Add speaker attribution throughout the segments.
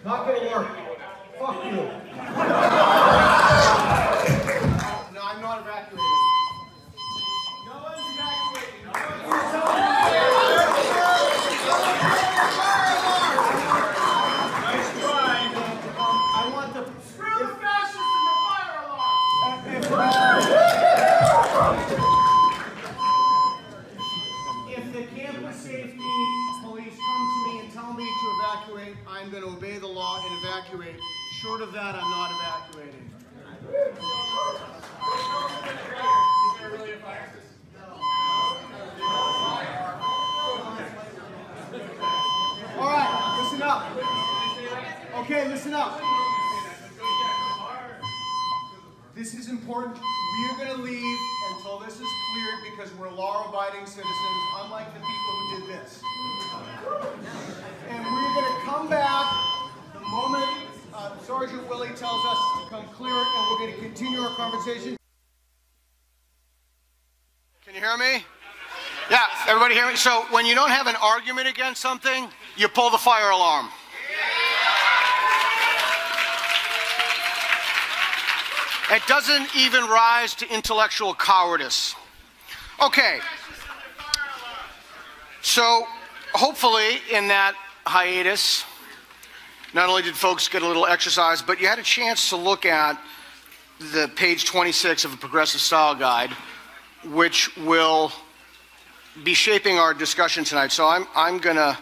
Speaker 1: Not gonna work. Fuck you. No, I'm not evacuating. No one's evacuating. I want the... Screw the fascists and the fire alarm! If the campus safety police come to me and tell me to evacuate, I'm going to obey the law and evacuate. Short of that, I'm not evacuating. Is there really a fire system? All right, listen up. Okay, listen up. This is important. We are going to leave until this is cleared because we're law-abiding citizens, unlike the people who did this. And we're going to come back the moment Sergeant Willie tells us to come clear it, and we're going to continue our conversation. Can you hear me? Yeah, everybody hear me? So when you don't have an argument against something, you pull the fire alarm. It doesn't even rise to intellectual cowardice. Okay. So hopefully in that hiatus, not only did folks get a little exercise, but you had a chance to look at the page 26 of the Progressive Style Guide, which will be shaping our discussion tonight. So I'm going to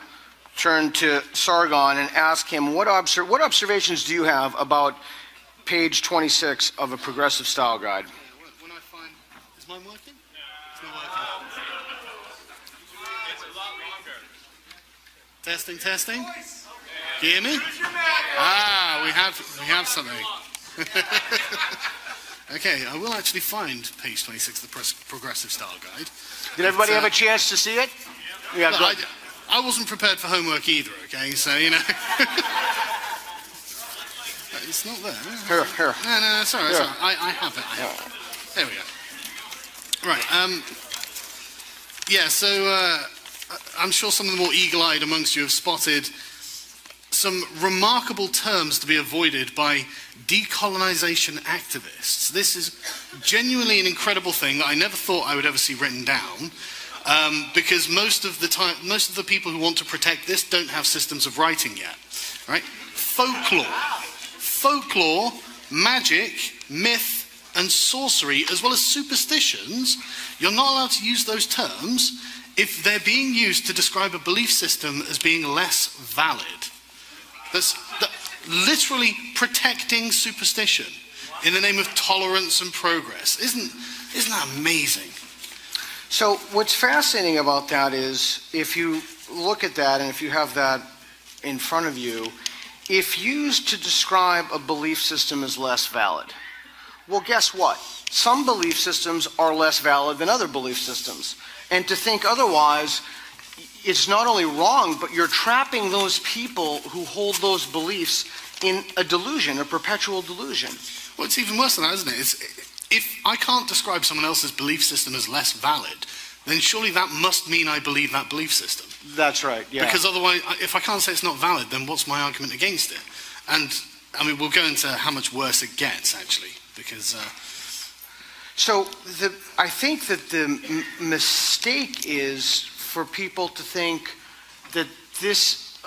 Speaker 1: turn to Sargon and ask him what observations do you have about page 26 of a Progressive Style Guide.
Speaker 2: When I find, is mine working? It's not working. It's a lot longer. Testing, testing. Can you hear me? Ah, we have something. Okay, I will actually find page 26 of the Progressive Style Guide.
Speaker 1: Did everybody have a chance to see it? Yeah,
Speaker 2: look, I wasn't prepared for homework either, okay, so, you know. It's not there.
Speaker 1: Here.
Speaker 2: No, it's all right. I have it. There we go. Right. Yeah, so I'm sure some of the more eagle-eyed amongst you have spotted some remarkable terms to be avoided by decolonization activists. This is genuinely an incredible thing that I never thought I would ever see written down, because most of the people who want to protect this don't have systems of writing yet. Right? Folklore, magic, myth, and sorcery, as well as superstitions, you're not allowed to use those terms if they're being used to describe a belief system as being less valid. That's literally protecting superstition in the name of tolerance and progress. Isn't that amazing?
Speaker 1: So what's fascinating about that is, if you look at that and if you have that in front of you, if used to describe a belief system as less valid, well, guess what? Some belief systems are less valid than other belief systems. And to think otherwise, it's not only wrong, but you're trapping those people who hold those beliefs in a delusion, a perpetual delusion.
Speaker 2: Well, it's even worse than that, isn't it? If I can't describe someone else's belief system as less valid, then surely that must mean I believe that belief system. That's right, yeah. Because otherwise, if I can't say it's not valid, then what's my argument against it? And, I mean, we'll go into how much worse it gets, actually, because...
Speaker 1: So, I think that the mistake is for people to think that this...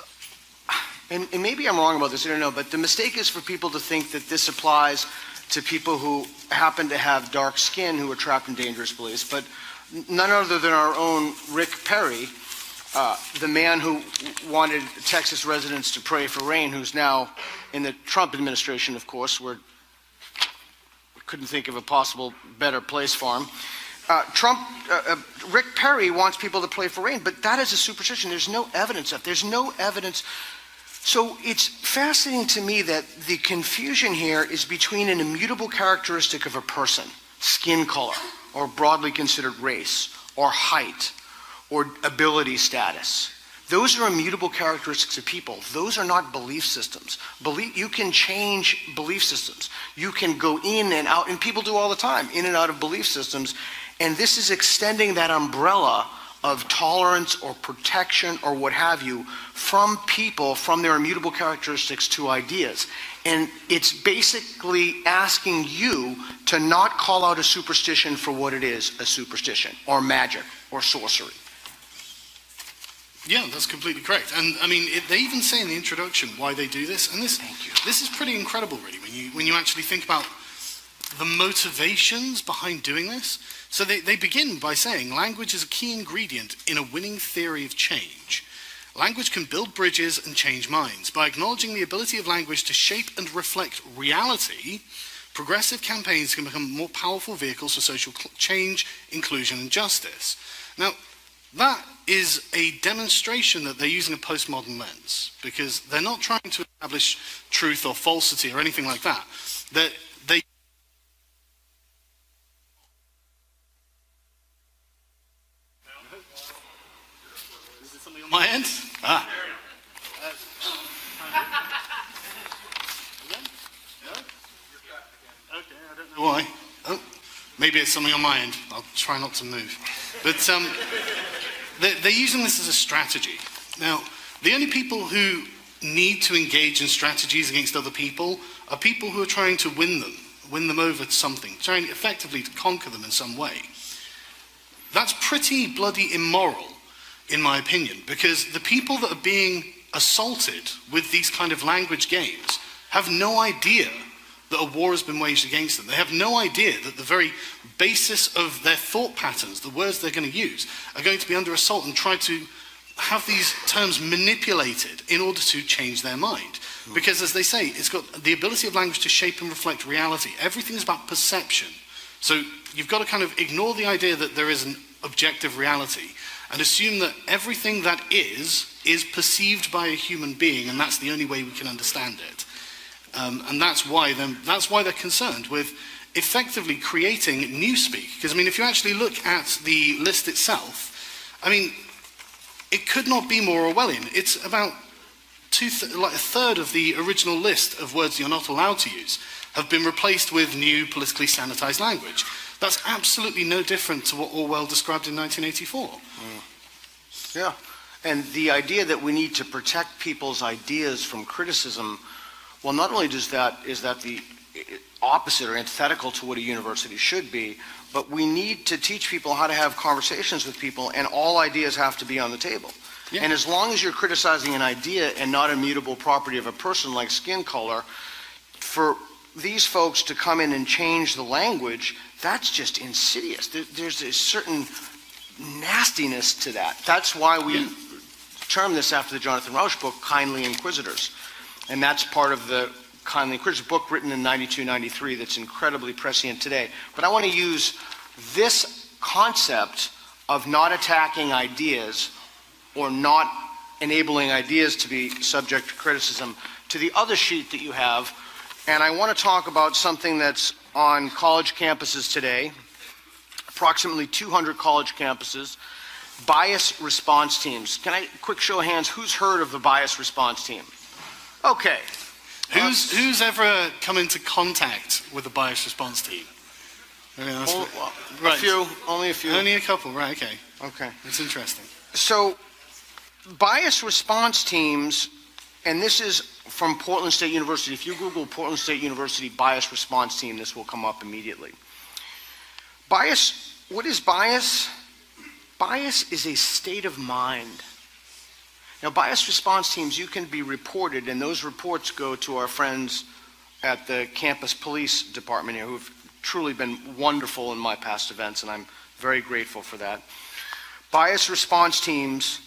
Speaker 1: And maybe I'm wrong about this, I don't know, but the mistake is for people to think that this applies to people who happen to have dark skin who are trapped in dangerous beliefs, but none other than our own Rick Perry, the man who wanted Texas residents to pray for rain, who's now in the Trump administration, of course, where we couldn't think of a possible better place for him. Rick Perry wants people to pray for rain, but that is a superstition. There's no evidence of it. There's no evidence. So it's fascinating to me that the confusion here is between an immutable characteristic of a person, skin color, or broadly considered race, or height, or ability status. Those are immutable characteristics of people. Those are not belief systems. You can change belief systems. You can go in and out, and people do all the time, in and out of belief systems, and this is extending that umbrella of tolerance or protection or what have you from people, from their immutable characteristics to ideas. And it's basically asking you to not call out a superstition for what it is, a superstition, or magic, or sorcery.
Speaker 2: Yeah, that's completely correct. And I mean, they even say in the introduction why they do this, and this is pretty incredible, really, when you actually think about the motivations behind doing this. So they begin by saying language is a key ingredient in a winning theory of change. Language can build bridges and change minds. By acknowledging the ability of language to shape and reflect reality, progressive campaigns can become more powerful vehicles for social change, inclusion, and justice. Now, that is a demonstration that they're using a postmodern lens, because they're not trying to establish truth or falsity or anything like that. They Is it something on my end? Ah. Okay, I don't know why. Oh, maybe it's something on my end. I'll try not to move. But they're using this as a strategy. Now, the only people who need to engage in strategies against other people are people who are trying to win them over to something, trying effectively to conquer them in some way. That's pretty bloody immoral, in my opinion, because the people that are being assaulted with these kind of language games have no idea that a war has been waged against them. They have no idea that the very basis of their thought patterns, the words they're going to use, are going to be under assault and try to have these terms manipulated in order to change their mind. Because, as they say, it's got the ability of language to shape and reflect reality. Everything is about perception. So you've got to kind of ignore the idea that there is an objective reality and assume that everything that is perceived by a human being, and that's the only way we can understand it. And that's why they're concerned with effectively creating newspeak. Because, I mean, if you actually look at the list itself, I mean, it could not be more Orwellian. It's about like a third of the original list of words you're not allowed to use have been replaced with new politically sanitized language. That's absolutely no different to what Orwell described in 1984.
Speaker 1: Yeah, and the idea that we need to protect people's ideas from criticism, well, not only is that the opposite or antithetical to what a university should be, but we need to teach people how to have conversations with people, and all ideas have to be on the table. Yeah. And as long as you're criticizing an idea and not a mutable property of a person like skin color, for these folks to come in and change the language, that's just insidious. There's a certain nastiness to that. That's why we term this, after the Jonathan Rauch book, Kindly Inquisitors. And that's part of the Kindly Inquisitors book written in 92-93 that's incredibly prescient today. But I want to use this concept of not attacking ideas or not enabling ideas to be subject to criticism to the other sheet that you have. And I want to talk about something that's on college campuses today, approximately 200 college campuses, bias response teams. Can I, quick show of hands, who's heard of the bias response team? Okay.
Speaker 2: Who's ever come into contact with the bias response team?
Speaker 1: A few, only a few.
Speaker 2: Only a couple, right, okay.
Speaker 1: Okay.
Speaker 2: That's interesting.
Speaker 1: So, bias response teams, and this is from Portland State University. If you Google Portland State University bias response team, this will come up immediately. Bias, what is bias? Bias is a state of mind. Now, bias response teams, you can be reported, and those reports go to our friends at the campus police department here, who have truly been wonderful in my past events, and I'm very grateful for that. Bias response teams,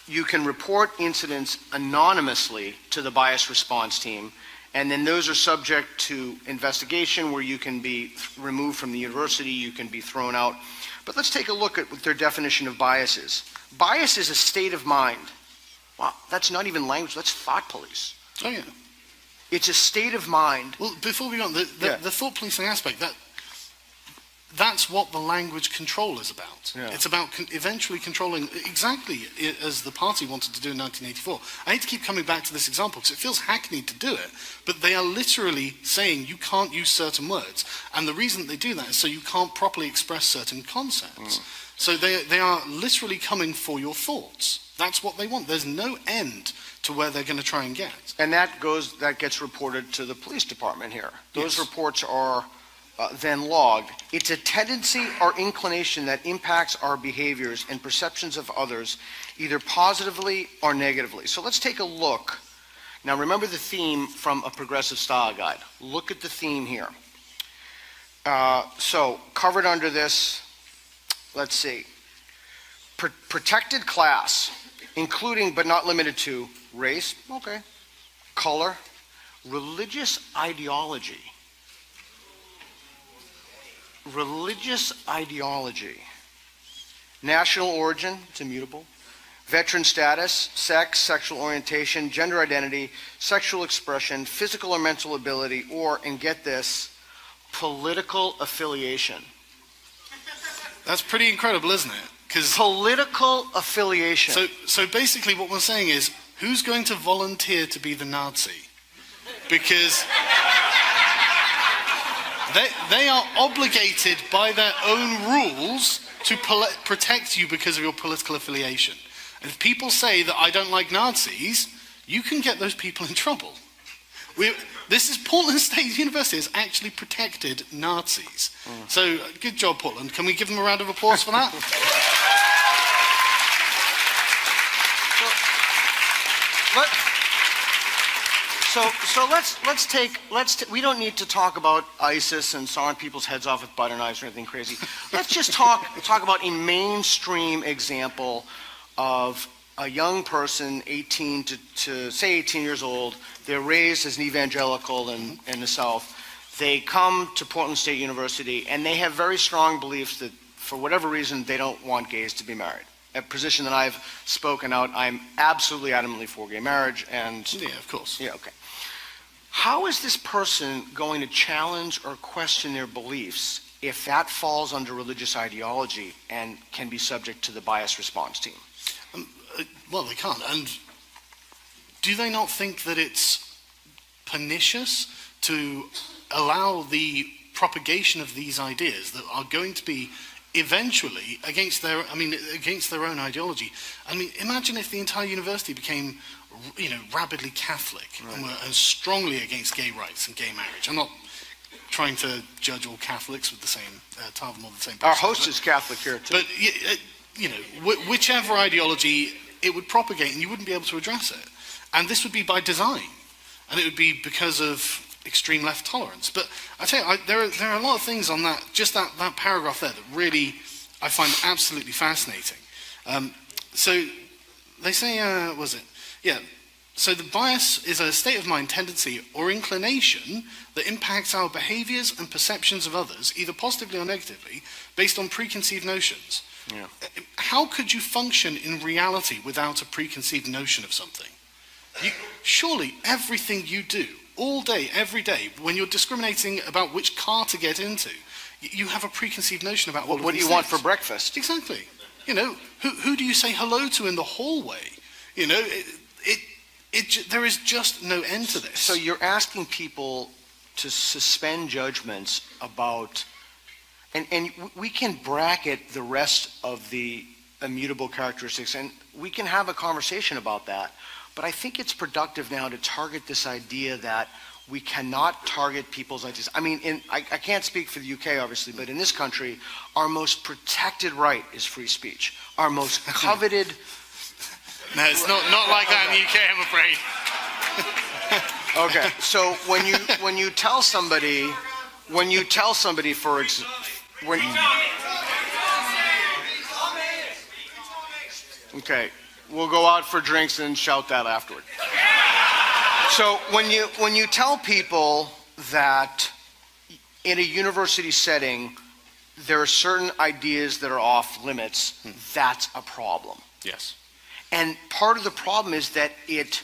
Speaker 1: you can report incidents anonymously to the bias response team, and then those are subject to investigation where you can be removed from the university, you can be thrown out. But let's take a look at what their definition of bias is. Bias is a state of mind. Wow, that's not even language, that's thought police.
Speaker 2: Oh, yeah.
Speaker 1: It's a state of mind.
Speaker 2: Well, before we go on, the thought policing aspect, that's what the language control is about. Yeah. It's about eventually controlling, exactly as the party wanted to do in 1984. I hate to keep coming back to this example because it feels hackneyed to do it, but they are literally saying you can't use certain words. And the reason they do that is so you can't properly express certain concepts. So they are literally coming for your thoughts. That's what they want. There's no end to where they're going to try and get.
Speaker 1: And that gets reported to the police department here. Those
Speaker 2: Yes.
Speaker 1: reports are then logged. It's a tendency or inclination that impacts our behaviors and perceptions of others, either positively or negatively. So let's take a look. Now remember the theme from a progressive style guide. Look at the theme here. So covered under this, let's see. Protected class, including but not limited to race, okay, color, religious ideology. Religious ideology. National origin, it's immutable. Veteran status, sex, sexual orientation, gender identity, sexual expression, physical or mental ability, or, and get this, political affiliation.
Speaker 2: That's pretty incredible, isn't it?
Speaker 1: Political affiliation.
Speaker 2: So basically what we're saying is, who's going to volunteer to be the Nazi? Because they are obligated by their own rules to protect you because of your political affiliation. And if people say that I don't like Nazis, you can get those people in trouble. This is Portland State University has actually protected Nazis. So good job, Portland. Can we give them a round of applause for that? We don't need to talk about ISIS and sawing people's heads off with butter knives or anything crazy. Let's just talk about a mainstream example of a young person, 18 to say 18 years old. They're raised as an evangelical in the South. They come to Portland State University and they have very strong beliefs that for whatever reason they don't want gays to be married. A position that I've spoken out, I'm absolutely adamantly for gay marriage and... Yeah, of course.
Speaker 1: Yeah, okay. How is this person going to challenge or question their beliefs if that falls under religious ideology and can be subject to the bias response team?
Speaker 2: Well, they can't. And do they not think that it's pernicious to allow the propagation of these ideas that are going to be eventually against their own ideology? I mean, imagine if the entire university became, rabidly Catholic and strongly against gay rights and gay marriage. I'm not trying to judge all Catholics with the same, tar them all the same person.
Speaker 1: Our host is Catholic here too.
Speaker 2: But, whichever ideology, it would propagate and you wouldn't be able to address it. And this would be by design. And it would be because of extreme left tolerance. But I tell you, there are a lot of things on that, just that paragraph there that really I find absolutely fascinating. So they say, so the bias is a state of mind, tendency, or inclination that impacts our behaviors and perceptions of others, either positively or negatively, based on preconceived notions.
Speaker 1: Yeah.
Speaker 2: How could you function in reality without a preconceived notion of something? Surely everything you do, all day, every day, when you're discriminating about which car to get into, you have a preconceived notion about
Speaker 1: what do you want for breakfast?
Speaker 2: Exactly. Who do you say hello to in the hallway? There is just no end to this.
Speaker 1: So you're asking people to suspend judgments about, and we can bracket the rest of the immutable characteristics, and we can have a conversation about that. But I think it's productive now to target this idea that we cannot target people's ideas. I mean, I can't speak for the UK, obviously, but in this country, our most protected right is free speech. Our most coveted...
Speaker 2: No, it's not like that in the UK, I'm afraid.
Speaker 1: Okay, so when you tell somebody, for example, okay, we'll go out for drinks and shout that afterward. So when you tell people that in a university setting there are certain ideas that are off limits, that's a problem.
Speaker 2: Yes.
Speaker 1: And part of the problem is that it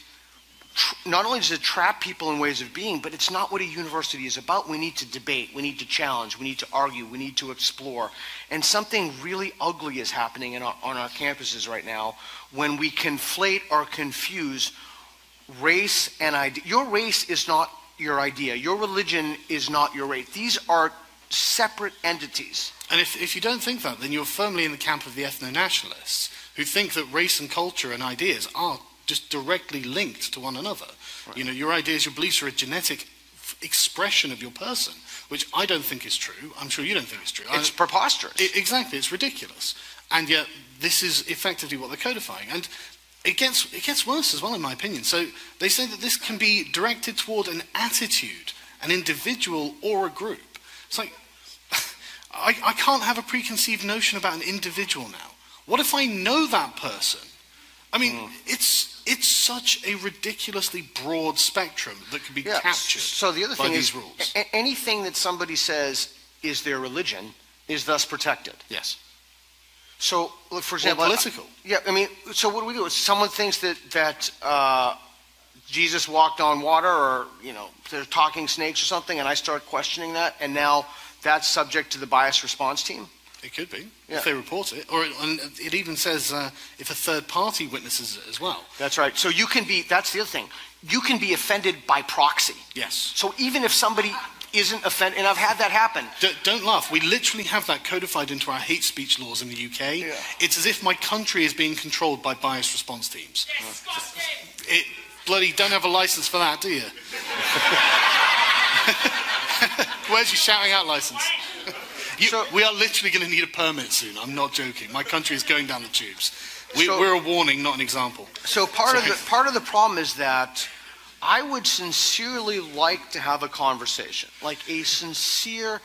Speaker 1: not only does it trap people in ways of being, but it's not what a university is about. We need to debate, we need to challenge, we need to argue, we need to explore. And something really ugly is happening on our campuses right now when we conflate or confuse race and idea. Your race is not your idea. Your religion is not your race. These are separate entities.
Speaker 2: And if you don't think that, then you're firmly in the camp of the ethno-nationalists, who think that race and culture and ideas are just directly linked to one another. Right. You know, your ideas, your beliefs are a genetic expression of your person, which I don't think is true. I'm sure you don't think it's true.
Speaker 1: It's preposterous.
Speaker 2: Exactly, it's ridiculous. And yet, this is effectively what they're codifying. And it gets worse as well, in my opinion. So they say that this can be directed toward an attitude, an individual, or a group. It's like, I can't have a preconceived notion about an individual now. What if I know that person? I mean, it's such a ridiculously broad spectrum that can be captured
Speaker 1: so the other thing
Speaker 2: by
Speaker 1: is,
Speaker 2: these rules.
Speaker 1: Anything that somebody says is their religion is thus protected.
Speaker 2: Yes.
Speaker 1: So, look, for example,
Speaker 2: or political.
Speaker 1: Yeah, I mean, so what do we do? If someone thinks that Jesus walked on water, or they're talking snakes or something, and I start questioning that, and now that's subject to the bias response team.
Speaker 2: It could be, if they report it. Or it even says if a third party witnesses it as well.
Speaker 1: That's right. So you can be, that's the other thing, you can be offended by proxy.
Speaker 2: Yes.
Speaker 1: So even if somebody isn't offended, and I've had that happen.
Speaker 2: Don't laugh. We literally have that codified into our hate speech laws in the UK.
Speaker 1: Yeah.
Speaker 2: It's as if my country is being controlled by bias response teams. It bloody don't have a license for that, do you? Where's your shouting out license? We are literally going to need a permit soon. I'm not joking. My country is going down the tubes. We're a warning, not an example.
Speaker 1: So part of the problem is that I would sincerely like to have a conversation, like a sincere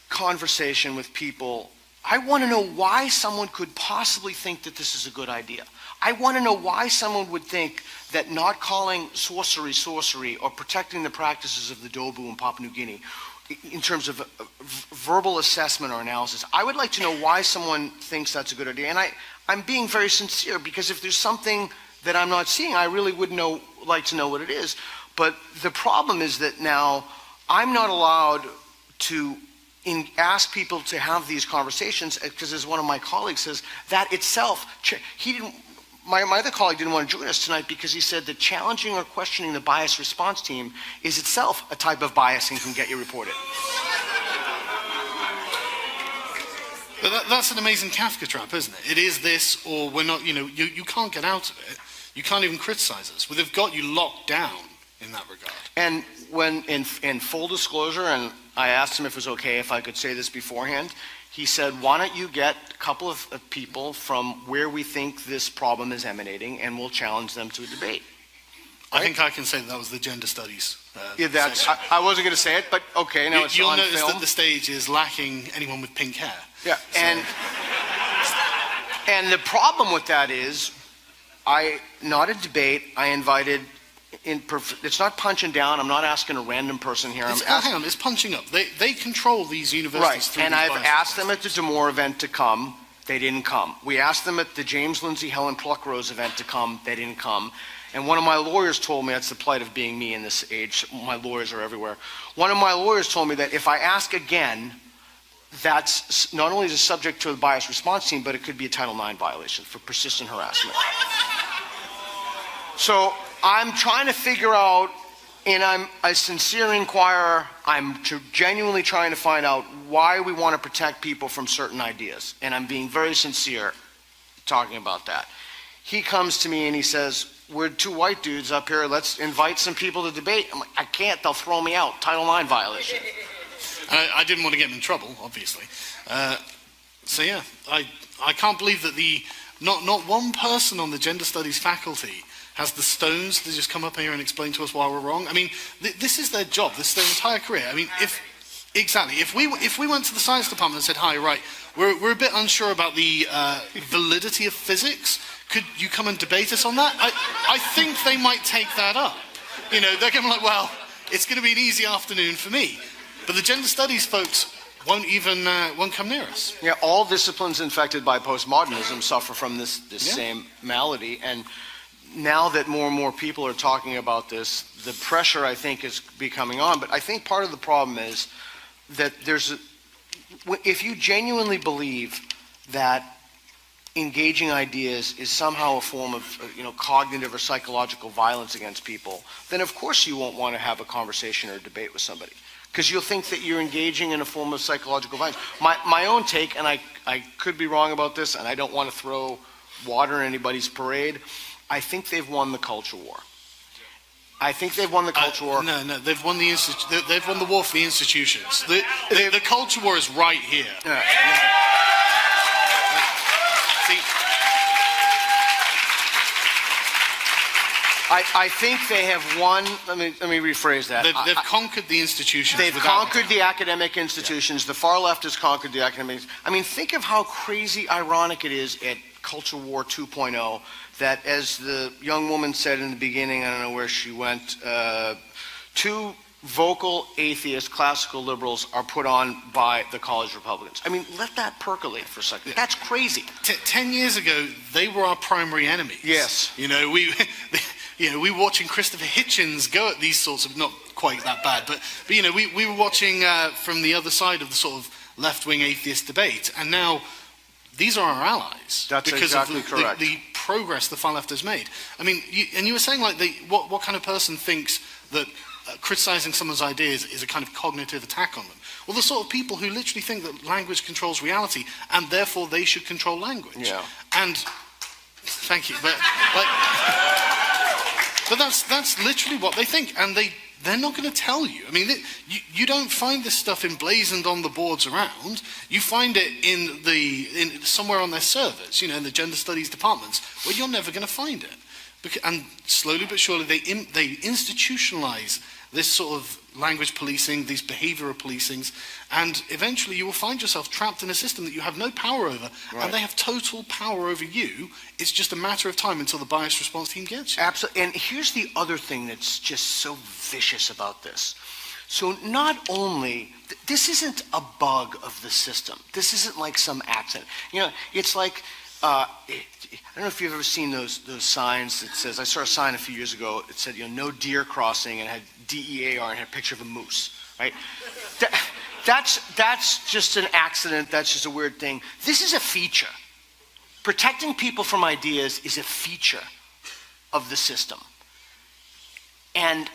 Speaker 1: conversation with people. I want to know why someone could possibly think that this is a good idea. I want to know why someone would think that not calling sorcery, or protecting the practices of the Dobu in Papua New Guinea, in terms of verbal assessment or analysis, I would like to know why someone thinks that's a good idea. And I'm being very sincere, because if there's something that I'm not seeing, I really would like to know what it is. But the problem is that now I'm not allowed to ask people to have these conversations, because as one of my colleagues says, that itself, my other colleague didn't want to join us tonight because he said that challenging or questioning the bias response team is itself a type of bias and can get you reported.
Speaker 2: But that's an amazing Kafka trap, isn't it? It is this, or we're not, you can't get out of it. You can't even criticize us. Well, they've got you locked down in that regard.
Speaker 1: And when, in full disclosure, and I asked him if it was okay if I could say this beforehand, he said, why don't you get a couple of people from where we think this problem is emanating, and we'll challenge them to a debate.
Speaker 2: I think I can say that was the gender studies.
Speaker 1: I wasn't going to say it, but okay, now it's on film.
Speaker 2: You'll notice that the stage is lacking anyone with pink hair.
Speaker 1: Yeah,
Speaker 2: so.
Speaker 1: and the problem with that is, not a debate, I invited, it's not punching down, I'm not asking a random person here.
Speaker 2: Hang on, it's punching up. They control these universities.
Speaker 1: Right, and I've asked them at the Demore event to come, they didn't come. We asked them at the James Lindsay Helen Pluckrose event to come, they didn't come. And one of my lawyers told me, that's the plight of being me in this age, my lawyers are everywhere. One of my lawyers told me that if I ask again, that's not only is it subject to a bias response team, but it could be a Title IX violation for persistent harassment. So I'm trying to figure out, and I'm a sincere inquirer, I'm genuinely trying to find out why we want to protect people from certain ideas. And I'm being very sincere talking about that. He comes to me and he says, we're two white dudes up here, let's invite some people to debate. I'm like, I can't, they'll throw me out, Title IX violation.
Speaker 2: I didn't want to get him in trouble, obviously. So yeah, I can't believe that not one person on the gender studies faculty has the stones to just come up here and explain to us why we're wrong. I mean, this is their job, this is their entire career. I mean, if we went to the science department and said, hi, right, we're a bit unsure about the validity of physics, could you come and debate us on that? I think they might take that up. They're going to be like, well, it's going to be an easy afternoon for me. But the gender studies folks won't come near us. Yeah, all disciplines infected by postmodernism suffer from this same malady. And now that more and more people are talking about this, the pressure, I think, is becoming on. But I think part of the problem is that if you genuinely believe that engaging ideas is somehow a form of cognitive or psychological violence against people, then of course you won't want to have a conversation or a debate with somebody.
Speaker 1: because you'll think that you're engaging in a form of psychological violence. My own take, and I could be wrong about this, and I don't want to throw water in anybody's parade, I think they've won the culture war. I think they've won the culture war.
Speaker 2: No, they've won they've won the war for the institutions. The culture war is right here.
Speaker 1: Yeah.
Speaker 2: See,
Speaker 1: I think they have won. Let me rephrase that.
Speaker 2: They've conquered the institutions.
Speaker 1: They've conquered the academic institutions. Yeah. The far left has conquered the academic. I mean, think of how crazy ironic it is at Culture War 2.0 that, as the young woman said in the beginning, I don't know where she went, two vocal atheist classical liberals are put on by the college Republicans. I mean, let that percolate for a second. Yeah. That's crazy.
Speaker 2: 10 years ago, they were our primary enemies.
Speaker 1: Yes.
Speaker 2: You know, we were watching Christopher Hitchens go at these sorts of, not quite that bad, but you know, we were watching from the other side of the sort of left-wing atheist debate, and now these are our allies.
Speaker 1: That's
Speaker 2: because
Speaker 1: exactly
Speaker 2: of
Speaker 1: correct.
Speaker 2: The progress the far left has made. I mean, you were saying like what kind of person thinks that criticizing someone's ideas is a kind of cognitive attack on them? Well, the sort of people who literally think that language controls reality and therefore they should control language.
Speaker 1: Yeah.
Speaker 2: And thank you, but that's literally what they think, and they're not going to tell you. I mean, you don't find this stuff emblazoned on the boards around. You find it in somewhere on their servers, you know, in the gender studies departments, where you're never going to find it. And slowly but surely, they institutionalize this sort of language policing, these behavioral policings, and eventually you will find yourself trapped in a system that you have no power over, right. And they have total power over you. It's just a matter of time until the biased response team gets you.
Speaker 1: Absolutely. And here's the other thing that's just so vicious about this. So not only, this isn't a bug of the system. This isn't like some accident. You know, it's like, I don't know if you've ever seen those signs that says, I saw a sign a few years ago, it said, you know, no deer crossing, and it had DEAR and had a picture of a moose, right? That's just an accident, that's just a weird thing. This is a feature. Protecting people from ideas is a feature of the system. And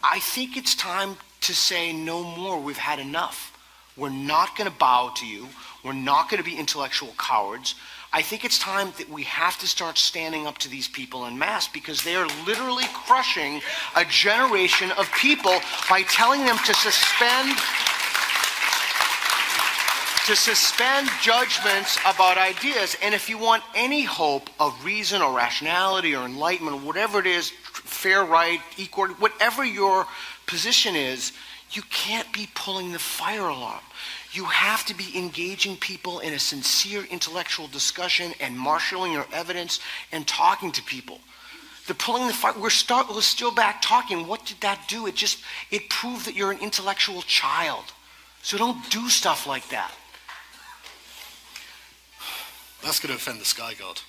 Speaker 1: I think it's time to say no more, we've had enough. We're not going to bow to you. We're not going to be intellectual cowards. I think it's time that we have to start standing up to these people en masse, because they are literally crushing a generation of people by telling them to suspend judgments about ideas. And if you want any hope of reason or rationality or enlightenment, whatever it is, fair, right, equal, whatever your position is, you can't be pulling the fire alarm. You have to be engaging people in a sincere intellectual discussion and marshaling your evidence and talking to people. The pulling the fire, we're still back talking. What did that do? It proved that you're an intellectual child. So don't do stuff like that.
Speaker 2: That's going to offend the Sky God.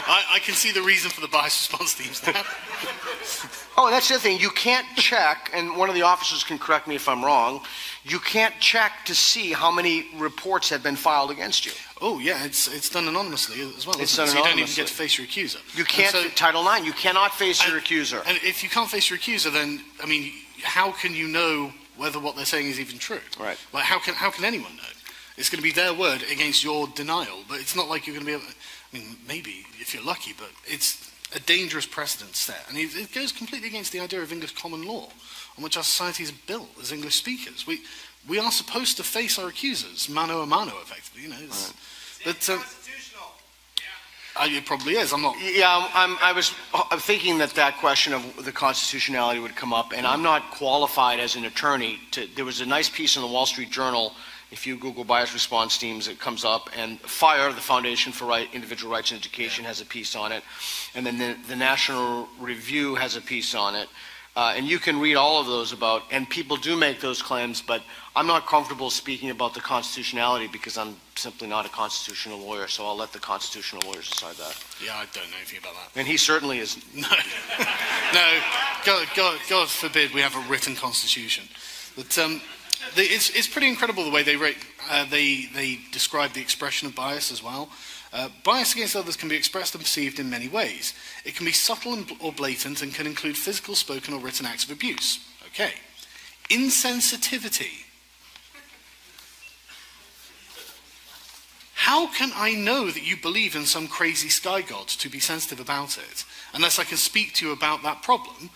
Speaker 2: I can see the reason for the biased response teams now.
Speaker 1: Oh, that's the other thing. You can't check, and one of the officers can correct me if I'm wrong, you can't check to see how many reports have been filed against you.
Speaker 2: Oh, yeah, it's done anonymously as well.
Speaker 1: It's done
Speaker 2: so
Speaker 1: anonymously.
Speaker 2: You don't even get to face your accuser.
Speaker 1: You can't, so, Title IX, you cannot face your accuser.
Speaker 2: And if you can't face your accuser, then, I mean, how can you know whether what they're saying is even true?
Speaker 1: Right.
Speaker 2: Like, how can anyone know? It's going to be their word against your denial, but it's not like you're going to be able to, I mean, maybe if you're lucky, but it's a dangerous precedent set. And it goes completely against the idea of English common law, on which our society is built as English speakers. We are supposed to face our accusers, mano a mano, effectively, you know.
Speaker 1: Right.
Speaker 2: But, it probably is, I'm not...
Speaker 1: Yeah, I was thinking that question of the constitutionality would come up, and I'm not qualified as an attorney to... There was a nice piece in the Wall Street Journal. If you Google bias response teams, it comes up, and FIRE, the Foundation for Individual Rights and Education, has a piece on it, and then the National Review has a piece on it, and you can read all of those about, and people do make those claims, but I'm not comfortable speaking about the constitutionality because I'm simply not a constitutional lawyer, so I'll let the constitutional lawyers decide that.
Speaker 2: Yeah, I don't know anything about that.
Speaker 1: And he certainly isn't.
Speaker 2: No, no, God forbid we have a written constitution. But, it's pretty incredible the way they describe the expression of bias as well. Bias against others can be expressed and perceived in many ways. It can be subtle or blatant and can include physical, spoken or written acts of abuse. Okay. Insensitivity. How can I know that you believe in some crazy sky god to be sensitive about it, unless I can speak to you about that problem?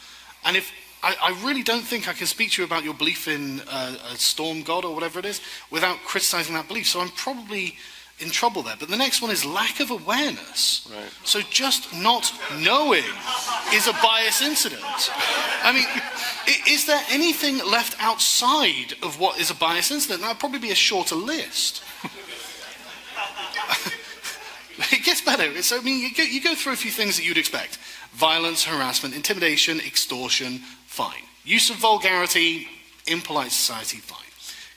Speaker 2: And if I really don't think I can speak to you about your belief in a storm god or whatever it is without criticizing that belief. So I'm probably in trouble there. But the next one is lack of awareness.
Speaker 1: Right.
Speaker 2: So just not knowing is a bias incident. I mean, is there anything left outside of what is a bias incident? That would probably be a shorter list. It gets better. So, I mean, you go through a few things that you'd expect. Violence, harassment, intimidation, extortion, fine. Use of vulgarity, impolite society, fine.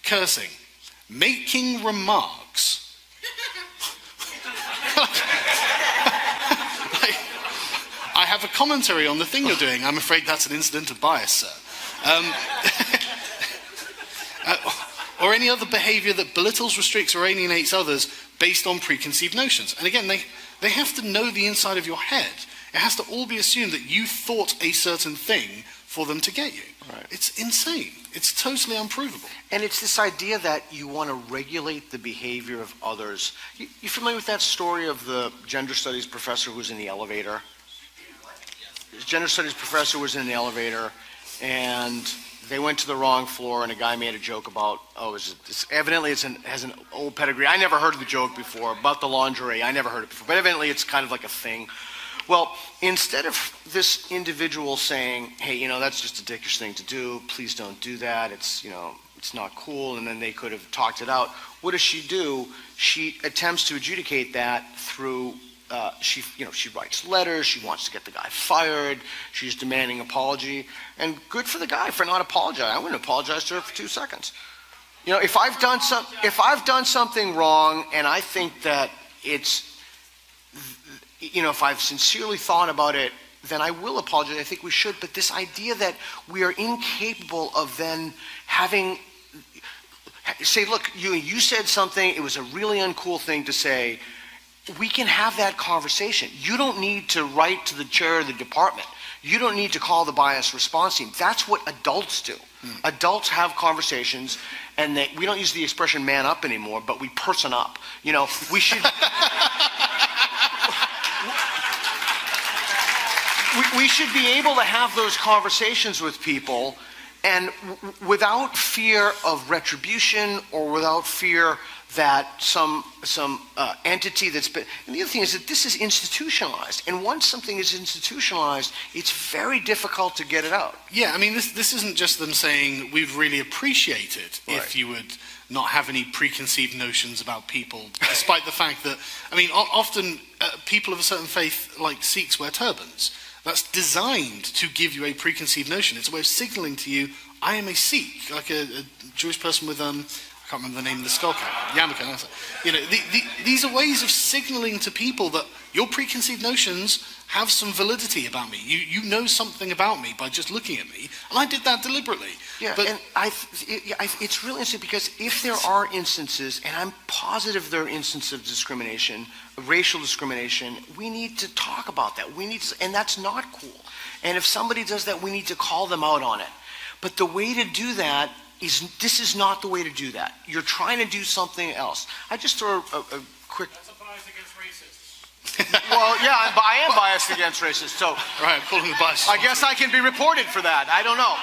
Speaker 2: Cursing. Making remarks. I have a commentary on the thing you're doing. I'm afraid that's an incident of bias, sir. Or any other behavior that belittles, restricts, or alienates others based on preconceived notions. And again, they have to know the inside of your head. It has to all be assumed that you thought a certain thing for them to get you.
Speaker 1: Right.
Speaker 2: It's insane. It's totally unprovable.
Speaker 1: And it's this idea that you want to regulate the behavior of others. You familiar with that story of the gender studies professor who was in the elevator? The gender studies professor was in the elevator, and they went to the wrong floor, and a guy made a joke about, evidently it has an old pedigree. I never heard of the joke before, about the lingerie. I never heard it before, but evidently it's kind of like a thing. Well, instead of this individual saying, hey, you know, that's just a dickish thing to do, please don't do that, it's, you know, it's not cool, and then they could have talked it out. What does she do? She attempts to adjudicate that through, she writes letters, she wants to get the guy fired, she's demanding apology, and good for the guy for not apologizing. I wouldn't apologize to her for 2 seconds. You know, if I've done something wrong and I think that it's, you know, if I've sincerely thought about it, then I will apologize. I think we should. But this idea that we are incapable of then say, look, you said something, it was a really uncool thing to say. We can have that conversation. You don't need to write to the chair of the department. You don't need to call the bias response team. That's what adults do. Adults have conversations, and we don't use the expression man up anymore, but we person up. You know, we should... We should be able to have those conversations with people, and without fear of retribution or without fear that some entity that's been... And the other thing is that this is institutionalized, and once something is institutionalized, it's very difficult to get it out.
Speaker 2: Yeah, I mean, this isn't just them saying, we'd really appreciate it if you would not have any preconceived notions about people, despite the fact that, I mean, often people of a certain faith, like Sikhs, wear turbans. That's designed to give you a preconceived notion. It's a way of signaling to you, I am a Sikh, like a Jewish person with, I can't remember the name of the skull cap, yarmulke. You know, these are ways of signaling to people that your preconceived notions have some validity about me. You know something about me by just looking at me, and I did that deliberately.
Speaker 1: Yeah, but, and it's really interesting because if there are instances, and I'm positive there are instances of discrimination, racial discrimination, we need to talk about that. And that's not cool. And if somebody does that, we need to call them out on it. But the way to do that this is not the way to do that. You're trying to do something else. I just throw a quick...
Speaker 3: That's a bias against racists.
Speaker 1: Well, yeah, I am biased against racists, so...
Speaker 2: Right, I'm calling the bias.
Speaker 1: I guess I can be reported for that. I don't know.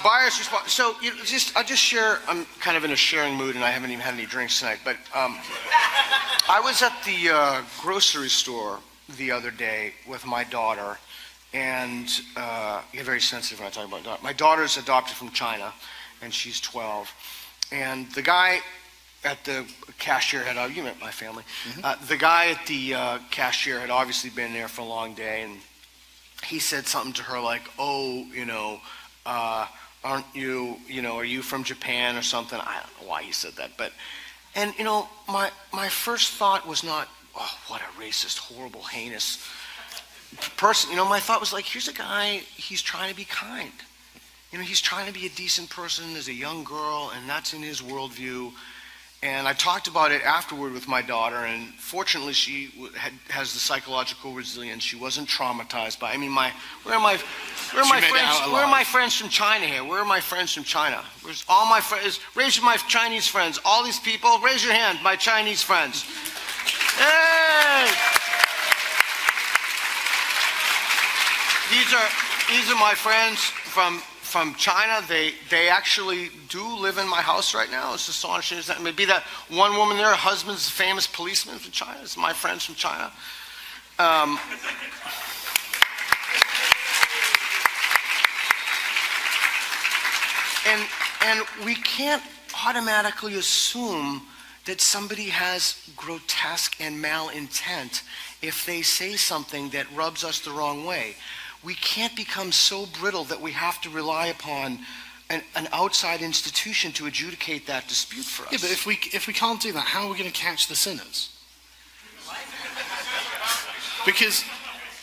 Speaker 1: Bias response. So, I'll just share. I'm kind of in a sharing mood, and I haven't even had any drinks tonight. But I was at the grocery store the other day with my daughter, and you're very sensitive when I talk about daughter. My daughter's adopted from China, and she's 12. And the guy at the cashier had, you met my family. Mm-hmm. The guy at the cashier had obviously been there for a long day, and he said something to her like, "Oh, aren't you, are you from Japan or something?" I don't know why he said that, but, and my first thought was not, oh, what a racist, horrible, heinous person. My thought was like, here's a guy, he's trying to be kind. He's trying to be a decent person as a young girl, and that's in his worldview. And I talked about it afterward with my daughter, and fortunately she has the psychological resilience. She wasn't traumatized by, I mean, where are my friends from China here? Where are my friends from China? Where's all my friends? Raise my Chinese friends. All these people, raise your hand, my Chinese friends. Hey! These are my friends from China. They actually do live in my house right now. It's astonishing. Maybe that one woman there, her husband's a famous policeman from China. It's my friends from China. And we can't automatically assume that somebody has grotesque and malintent if they say something that rubs us the wrong way. We can't become so brittle that we have to rely upon an outside institution to adjudicate that dispute for us.
Speaker 2: Yeah, but if we can't do that, how are we going to catch the sinners? Because,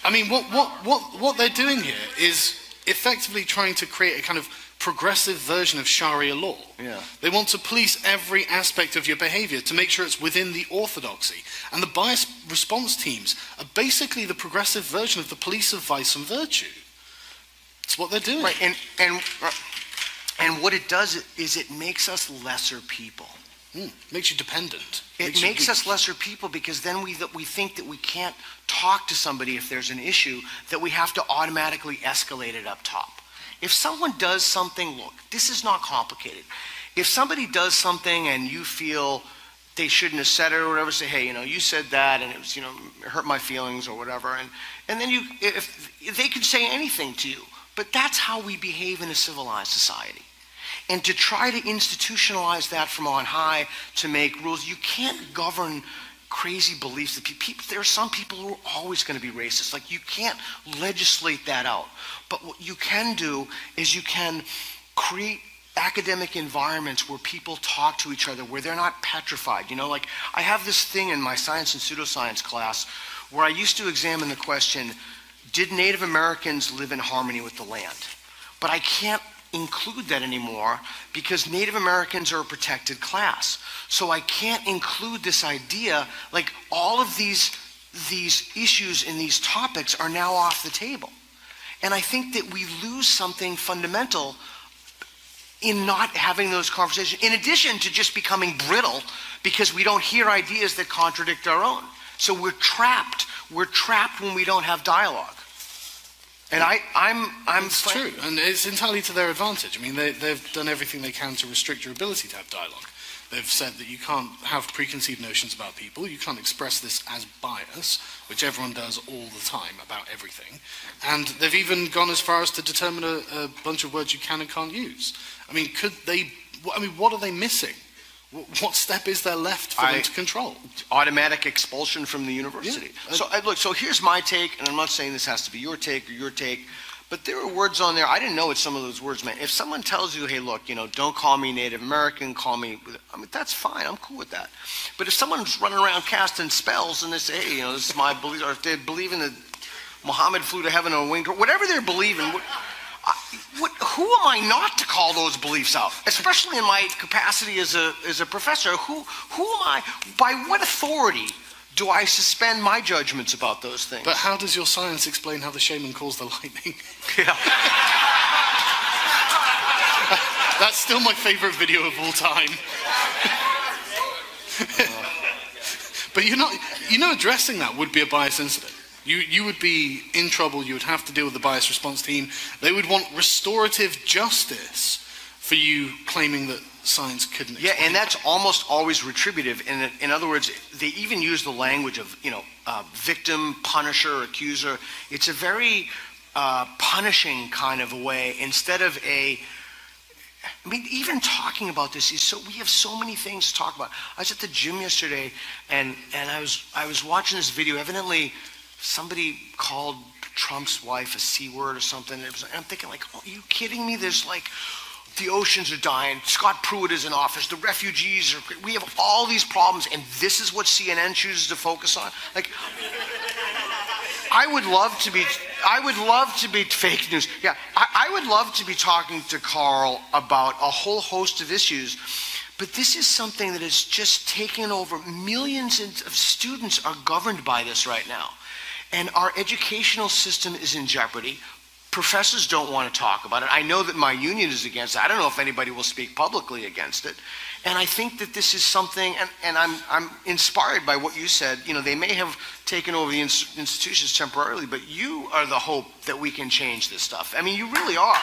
Speaker 2: I mean, what they're doing here is effectively trying to create a kind of progressive version of Sharia law.
Speaker 1: Yeah.
Speaker 2: They want to police every aspect of your behavior to make sure it's within the orthodoxy. And the bias response teams are basically the progressive version of the police of vice and virtue. It's what they're doing.
Speaker 1: Right, and what it does is it makes us lesser people.
Speaker 2: Makes you dependent.
Speaker 1: It makes us lesser people because then we think that we can't talk to somebody if there's an issue, that we have to automatically escalate it up top. If someone does something, look, this is not complicated. If somebody does something and you feel they shouldn't have said it or whatever, say, hey, you said that and it was, it hurt my feelings or whatever. And then if they could say anything to you, but that's how we behave in a civilized society. And to try to institutionalize that from on high to make rules, you can't govern crazy beliefs. There are some people who are always going to be racist. Like, you can't legislate that out. But what you can do is you can create academic environments where people talk to each other, where they're not petrified. Like, I have this thing in my science and pseudoscience class where I used to examine the question, did Native Americans live in harmony with the land? But I can't include that anymore because Native Americans are a protected class. So I can't include this idea, like all of these issues and these topics are now off the table. And I think that we lose something fundamental in not having those conversations, in addition to just becoming brittle because we don't hear ideas that contradict our own. So we're trapped. We're trapped when we don't have dialogue. And
Speaker 2: it's true, and it's entirely to their advantage. I mean, they've done everything they can to restrict your ability to have dialogue. They've said that you can't have preconceived notions about people, you can't express this as bias, which everyone does all the time about everything, and they've even gone as far as to determine a bunch of words you can and can't use. I mean, what are they missing? What step is there left for them to control?
Speaker 1: Automatic expulsion from the university. Yeah. So here's my take, and I'm not saying this has to be your take, but there are words on there, I didn't know what some of those words meant. If someone tells you, hey, look, don't call me Native American, call me, that's fine, I'm cool with that. But if someone's running around casting spells and they say, hey, this is my belief, or if they believe in that Muhammad flew to heaven on a winged horse, whatever they're believing, who am I not to call those beliefs out? Especially in my capacity as a professor. Who am I? By what authority do I suspend my judgments about those things?
Speaker 2: But how does your science explain how the shaman calls the lightning?
Speaker 1: Yeah.
Speaker 2: That's still my favorite video of all time. But addressing that would be a bias incident. You would be in trouble, you would have to deal with the bias response team. They would want restorative justice for you claiming that science couldn't explain.
Speaker 1: Yeah, and that's almost always retributive. In other words, they even use the language of, victim, punisher, accuser. It's a very punishing kind of a way instead of even talking about this we have so many things to talk about. I was at the gym yesterday and I was watching this video. Evidently, somebody called Trump's wife a C word or something. And I'm thinking, like, oh, are you kidding me? There's like, the oceans are dying. Scott Pruitt is in office. The refugees we have all these problems, and this is what CNN chooses to focus on. Like, I would love to be fake news. Yeah, I would love to be talking to Carl about a whole host of issues, But this is something that is just taken over. Millions of students are governed by this right now. And our educational system is in jeopardy. Professors don't want to talk about it. I know that my union is against it. I don't know if anybody will speak publicly against it. And I think that this is something, and I'm inspired by what you said. You know, they may have taken over the institutions temporarily, but you are the hope that we can change this stuff. I mean, you really are.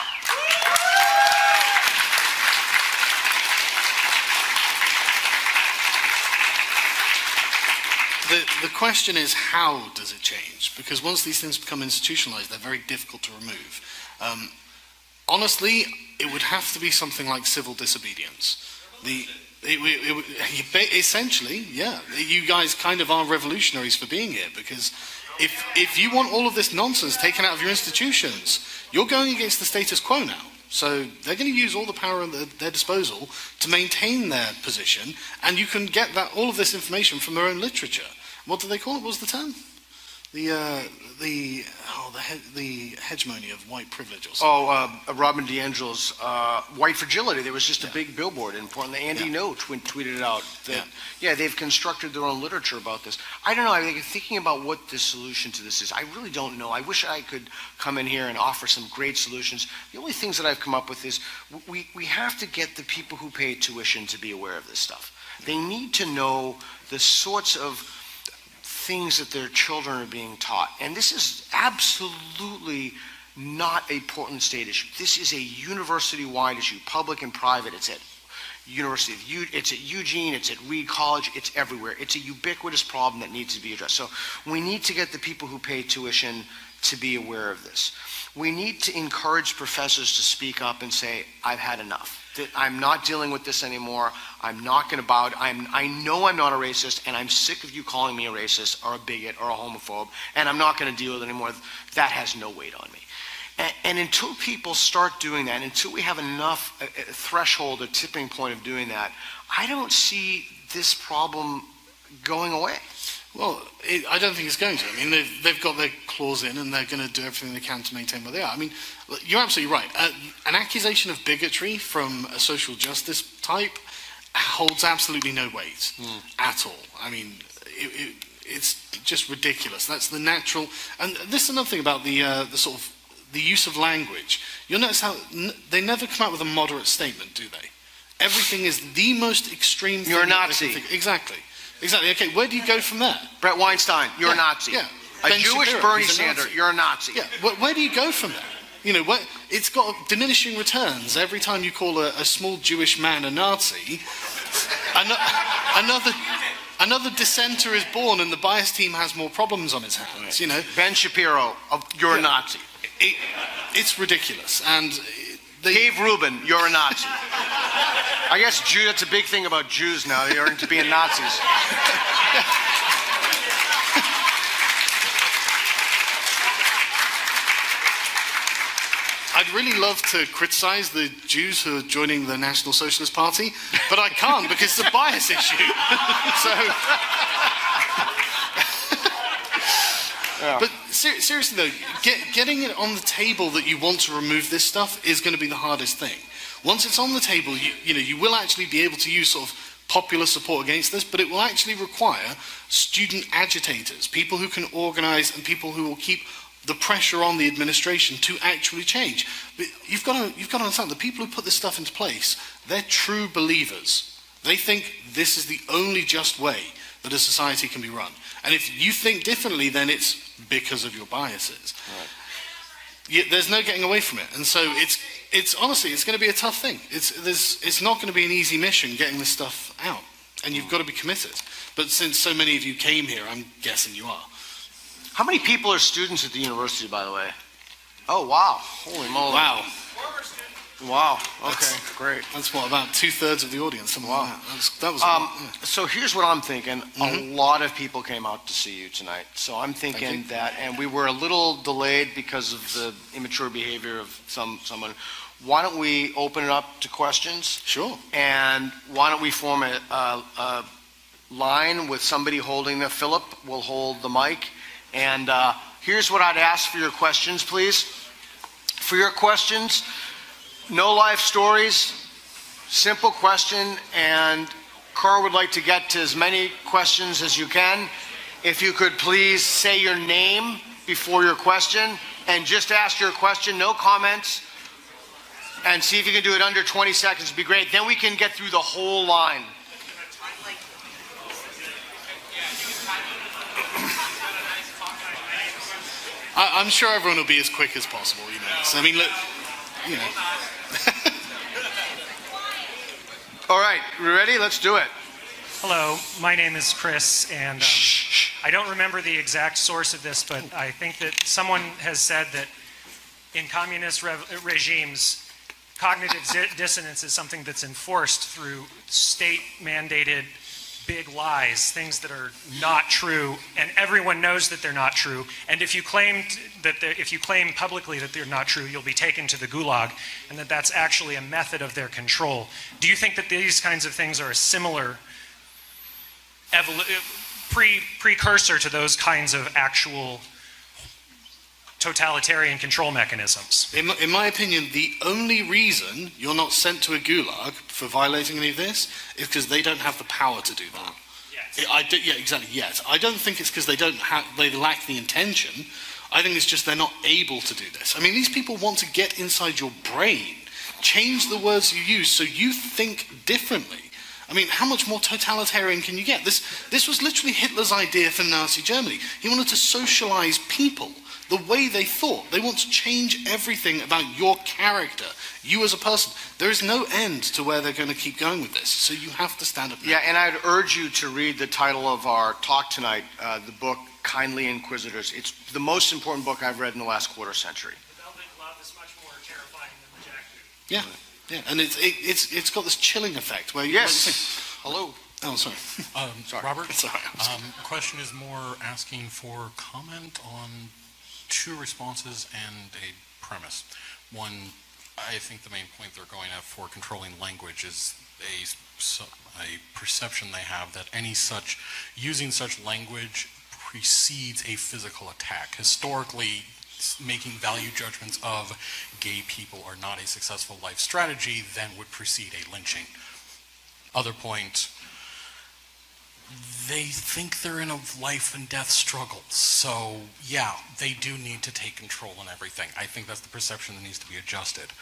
Speaker 2: The question is, how does it change? Because once these things become institutionalized, they're very difficult to remove. Honestly, it would have to be something like civil disobedience. Essentially, yeah, you guys kind of are revolutionaries for being here, because if you want all of this nonsense taken out of your institutions, you're going against the status quo now. So they're going to use all the power at their disposal to maintain their position, and you can get all of this information from their own literature. What do they call it? What was the term? The hegemony of white privilege or something.
Speaker 1: Robin DiAngelo's White Fragility. There was just a big billboard in Portland. Andy Ngo tweeted it out that, they've constructed their own literature about this. I don't know. I think thinking about what the solution to this is, I really don't know. I wish I could come in here and offer some great solutions. The only things that I've come up with is we have to get the people who pay tuition to be aware of this stuff. They need to know the sorts of things that their children are being taught. And this is absolutely not a Portland State issue. This is a university-wide issue, public and private. It's at it's at Eugene, it's at Reed College, it's everywhere. It's a ubiquitous problem that needs to be addressed. So we need to get the people who pay tuition to be aware of this. We need to encourage professors to speak up and say, I've had enough. That I'm not dealing with this anymore. I'm not going to bow. I know I'm not a racist, and I'm sick of you calling me a racist or a bigot or a homophobe, and I'm not going to deal with it anymore. That has no weight on me. And until people start doing that, until we have enough a threshold, a tipping point of doing that, I don't see this problem going away.
Speaker 2: Well, I don't think it's going to. I mean, they've got their claws in, and they're going to do everything they can to maintain where they are. I mean, you're absolutely right. An accusation of bigotry from a social justice type holds absolutely no weight at all. I mean, it's just ridiculous. That's the natural. And this is another thing about the sort of the use of language. You'll notice how they never come out with a moderate statement, do they? Everything is the most extreme thing.
Speaker 1: You're a Nazi.
Speaker 2: Exactly. Exactly. Okay, where do you go from there?
Speaker 1: Brett Weinstein, you're a Nazi.
Speaker 2: Yeah.
Speaker 1: A
Speaker 2: Ben
Speaker 1: Jewish
Speaker 2: Shapiro,
Speaker 1: Bernie
Speaker 2: he's a Nazi.
Speaker 1: Sanders, you're a Nazi.
Speaker 2: Yeah. Where do you go from there? You know, it's got diminishing returns every time you call a small Jewish man a Nazi. Another dissenter is born, and the bias team has more problems on its hands. You know,
Speaker 1: Ben Shapiro, you're a Nazi.
Speaker 2: It's ridiculous, and
Speaker 1: Dave Rubin, you're a Nazi. I guess that's a big thing about Jews now. They're into being Nazis.
Speaker 2: I'd really love to criticize the Jews who are joining the National Socialist Party, but I can't because it's a bias issue. But seriously though, getting it on the table that you want to remove this stuff is going to be the hardest thing. Once it's on the table, you will actually be able to use sort of popular support against this, but it will actually require student agitators, people who can organize and people who will keep the pressure on the administration to actually change. But you've got to understand, the people who put this stuff into place, they're true believers. They think this is the only just way that a society can be run. And if you think differently, then it's because of your biases. Right. There's no getting away from it. And so it's honestly, it's going to be a tough thing. It's not going to be an easy mission getting this stuff out. And you've got to be committed. But since so many of you came here, I'm guessing you are.
Speaker 1: How many people are students at the university, by the way? Oh, wow. Holy moly.
Speaker 2: Wow.
Speaker 1: Wow. Okay, great.
Speaker 2: That's what, about 2/3 of the audience. Wow. That was
Speaker 1: So here's what I'm thinking. A lot of people came out to see you tonight. So I'm thinking that, and we were a little delayed because of the immature behavior of someone. Why don't we open it up to questions?
Speaker 2: Sure.
Speaker 1: And why don't we form a line with somebody holding the, Philip will hold the mic. And here's what I'd ask for your questions, please. For your questions, no life stories, Simple question, and Carl would like to get to as many questions as you can. If you could please say your name before your question, and just ask your question, no comments, and see if you can do it under 20 seconds. It'd be great. Then we can get through the whole line.
Speaker 2: I'm sure everyone will be as quick as possible, you know. So, I mean, look, you know.
Speaker 1: All right, we ready? Let's do it.
Speaker 4: Hello, my name is Chris, and I don't remember the exact source of this, but I think that someone has said that in communist regimes, cognitive dissonance is something that's enforced through state-mandated big lies, things that are not true, and everyone knows that they're not true. And if you claim publicly that they're not true, you'll be taken to the gulag, and that's actually a method of their control. Do you think that these kinds of things are a similar precursor to those kinds of actual totalitarian control mechanisms?
Speaker 2: In my opinion, the only reason you're not sent to a gulag for violating any of this is because they don't have the power to do that.
Speaker 4: Yes.
Speaker 2: Yeah, exactly. Yes, I don't think it's because they lack the intention. I think it's just they're not able to do this. I mean, these people want to get inside your brain, change the words you use so you think differently. I mean, how much more totalitarian can you get? This was literally Hitler's idea for Nazi Germany. He wanted to socialize people the way they thought. They want to change everything about your character, you as a person. There is no end to where they're going to keep going with this, so you have to stand up now.
Speaker 1: Yeah, and I'd urge you to read the title of our talk tonight, the book Kindly Inquisitors. It's the most important book I've read in the last quarter century.
Speaker 4: The Velvet Glove is much more terrifying than the jackboot.
Speaker 2: Yeah, and it's got this chilling effect where you
Speaker 1: Hello.
Speaker 2: Oh, sorry.
Speaker 1: Sorry.
Speaker 5: Robert,
Speaker 2: Sorry.
Speaker 5: question is more asking for comment on two responses and a premise. One, I think the main point they're going at for controlling language is a perception they have that using such language precedes a physical attack. Historically, making value judgments of gay people are not a successful life strategy then would precede a lynching. Other point, they think they're in a life and death struggle. So yeah, they do need to take control on everything. I think that's the perception that needs to be adjusted.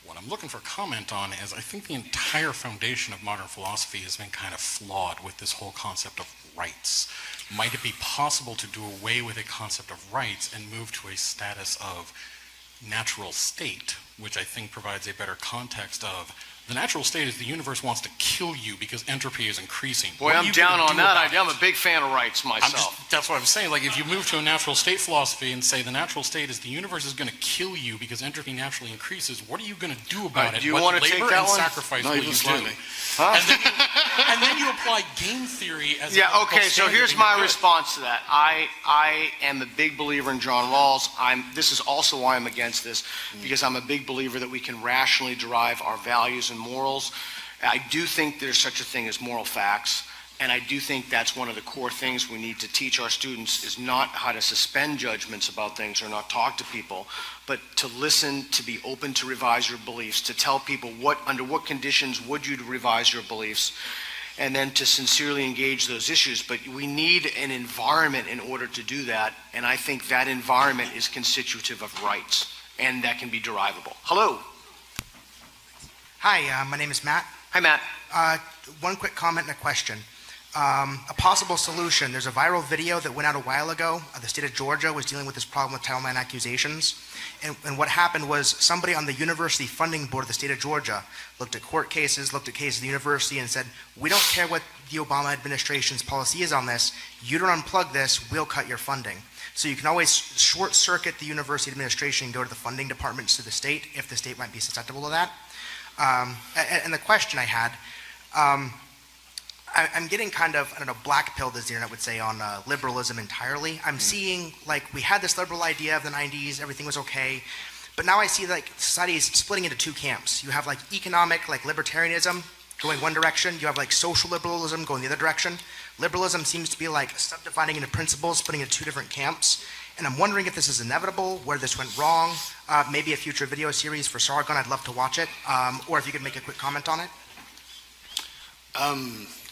Speaker 5: What I'm looking for comment on is I think the entire foundation of modern philosophy has been kind of flawed with this whole concept of rights. Might it be possible to do away with a concept of rights and move to a status of natural state, which I think provides a better context of the natural state is the universe wants to kill you because entropy is increasing.
Speaker 1: Boy, I'm down on that idea. I'm a big fan of rights myself.
Speaker 5: That's what I'm saying. Like, if you move to a natural state philosophy and say the natural state is the universe is going to kill you because entropy naturally increases, what are you going to do about it?
Speaker 1: Do you want to take that
Speaker 5: and
Speaker 1: one?
Speaker 5: Sacrifice will you do?
Speaker 1: Huh?
Speaker 5: And then you apply game theory as
Speaker 1: Yeah, okay, so here's my response to that. I am a big believer in John Rawls. This is also why I'm against this, because I'm a big believer that we can rationally derive our values and morals. I do think there's such a thing as moral facts, and I do think that's one of the core things we need to teach our students is not how to suspend judgments about things or not talk to people, but to listen, to be open to revise your beliefs, to tell people under what conditions would you revise your beliefs, and then to sincerely engage those issues. But we need an environment in order to do that, and I think that environment is constitutive of rights, and that can be derivable. Hello.
Speaker 6: Hi, my name is Matt.
Speaker 1: Hi, Matt.
Speaker 6: One quick comment and a question. A possible solution, there's a viral video that went out a while ago. The state of Georgia was dealing with this problem with Title IX accusations. And what happened was somebody on the university funding board of the state of Georgia looked at court cases, looked at cases of the university and said, we don't care what the Obama administration's policy is on this. You don't unplug this, we'll cut your funding. So you can always short circuit the university administration and go to the funding departments to the state if the state might be susceptible to that. And the question I had, I'm getting kind of, I don't know, black pilled as the internet would say on liberalism entirely. I'm seeing, like, we had this liberal idea of the 90s, everything was okay, but now I see, like, society is splitting into two camps. You have, like, economic, like, libertarianism going one direction. You have, like, social liberalism going the other direction. Liberalism seems to be, like, subdividing into principles, splitting into two different camps. and I'm wondering if this is inevitable, where this went wrong, maybe a future video series for Sargon. I'd love to watch it, or if you could make a quick comment on it.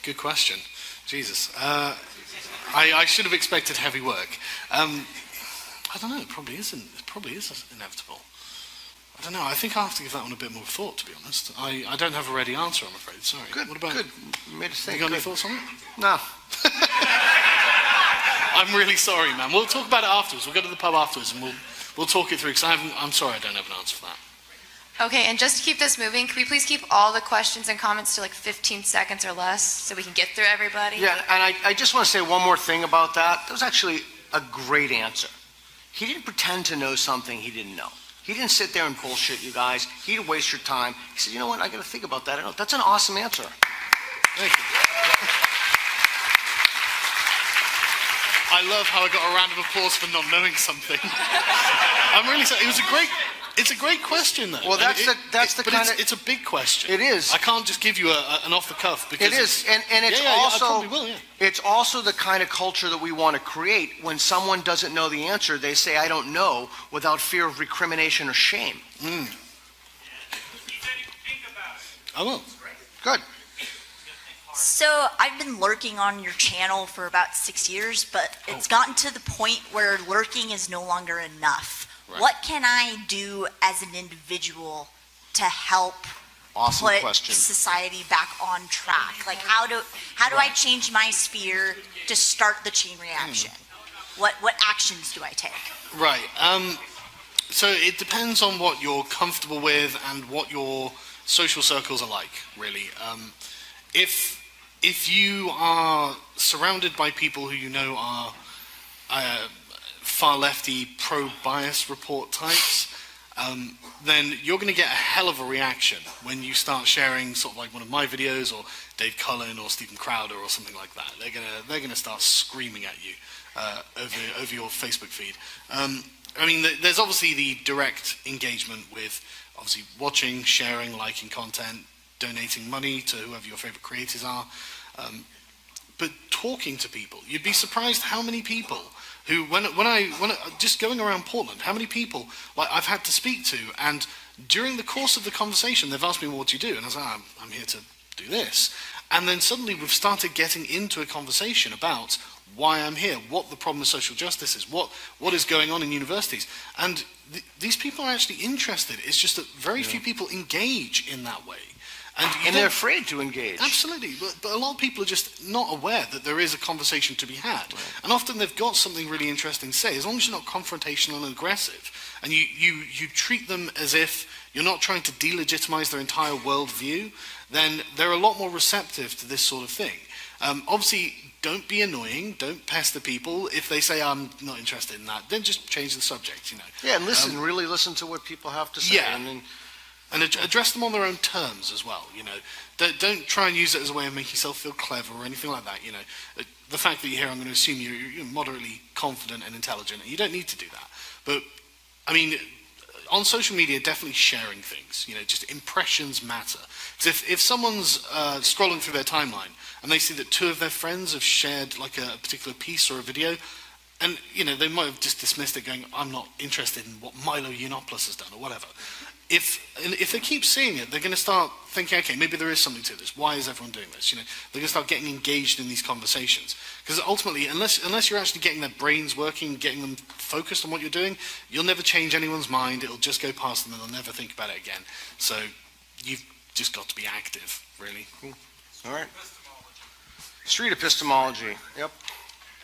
Speaker 2: Good question. Jesus. I should have expected heavy work. I don't know, it probably is inevitable. I don't know, I think I'll have to give that one a bit more thought, to be honest. I don't have a ready answer, I'm afraid, sorry.
Speaker 1: Good,
Speaker 2: what about
Speaker 1: good. Made us think.
Speaker 2: You got any thoughts on it?
Speaker 1: No.
Speaker 2: I'm really sorry, man. We'll talk about it afterwards. We'll go to the pub afterwards and we'll talk it through, because I'm sorry I don't have an answer for that.
Speaker 7: Okay, and just to keep this moving, can we please keep all the questions and comments to like 15 seconds or less so we can get through everybody?
Speaker 1: Yeah, and I just want to say one more thing about that. That was actually a great answer. He didn't pretend to know something he didn't know. He didn't sit there and bullshit you guys. He didn't waste your time. He said, you know what, I got to think about that. I know. That's an awesome answer.
Speaker 2: Thank you. I love how I got a round of applause for not knowing something. I'm really sorry. It's a great question, though.
Speaker 1: Well, that's the kind of.
Speaker 2: It's a big question.
Speaker 1: It is.
Speaker 2: I can't just give you an off the cuff because
Speaker 1: it is, and it's also.
Speaker 2: I probably will, yeah.
Speaker 1: It's also the kind of culture that we want to create. When someone doesn't know the answer, they say, "I don't know," without fear of recrimination or shame.
Speaker 2: I will.
Speaker 1: Good.
Speaker 8: So I've been lurking on your channel for about 6 years, but it's gotten to the point where lurking is no longer enough. Right. What can I do as an individual to help put society back on track? Like how do I change my sphere to start the chain reaction? What actions do I take?
Speaker 2: Right. So it depends on what you're comfortable with and what your social circles are like, really. If you are surrounded by people who you know are far lefty, pro-bias report types, then you're going to get a hell of a reaction when you start sharing sort of like one of my videos or Dave Cullen or Stephen Crowder or something like that. They're gonna start screaming at you over your Facebook feed. I mean, there's obviously the direct engagement with obviously watching, sharing, liking content, donating money to whoever your favorite creators are. But talking to people, you'd be surprised how many people who, when I just going around Portland, how many people like I've had to speak to, and during the course of the conversation, they've asked me, well, what do you do? And I was like, I'm here to do this. And then suddenly we've started getting into a conversation about why I'm here, what the problem with social justice is, what is going on in universities. And these people are actually interested. It's just that very few people engage in that way.
Speaker 1: And they're afraid to engage.
Speaker 2: Absolutely, but a lot of people are just not aware that there is a conversation to be had. Right. And often they've got something really interesting to say. As long as you're not confrontational and aggressive, and you treat them as if you're not trying to delegitimize their entire worldview, then they're a lot more receptive to this sort of thing. Obviously, don't be annoying, don't pester people. If they say, I'm not interested in that, then just change the subject, you know.
Speaker 1: Yeah, and listen, really listen to what people have to say.
Speaker 2: Yeah. And address them on their own terms as well, you know. Don't try and use it as a way of making yourself feel clever or anything like that, you know. The fact that you're here, I'm going to assume you're moderately confident and intelligent, and you don't need to do that. But, I mean, on social media, definitely sharing things, you know, just impressions matter. Because if someone's scrolling through their timeline, and they see that 2 of their friends have shared, like, a particular piece or a video, and, you know, they might have just dismissed it going, I'm not interested in what Milo Yiannopoulos has done, or whatever. If they keep seeing it, they're going to start thinking, okay, maybe there is something to this. Why is everyone doing this? You know, they're going to start getting engaged in these conversations. Because ultimately, unless you're actually getting their brains working, getting them focused on what you're doing, you'll never change anyone's mind. It'll just go past them and they'll never think about it again. So you've just got to be active, really.
Speaker 1: Cool. All right. Street epistemology. Yep.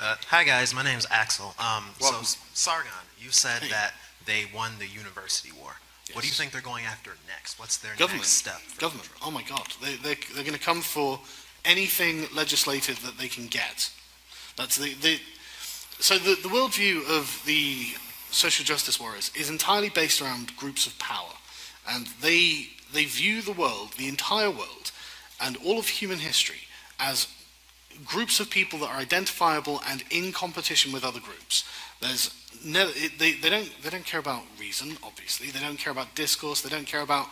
Speaker 9: Hi, guys. My name's Axel.
Speaker 1: Welcome.
Speaker 9: So, Sargon, you said that they won the university war.
Speaker 2: Yes.
Speaker 9: What do you think they're going after next? What's their
Speaker 2: Government.
Speaker 9: next step?
Speaker 2: Government. Oh my God. They're going to come for anything legislative that they can get. That's so the worldview of the social justice warriors is entirely based around groups of power, and they view the world, the entire world, and all of human history as groups of people that are identifiable and in competition with other groups. There's no, they don't care about reason, obviously. They don't care about discourse. They don't care about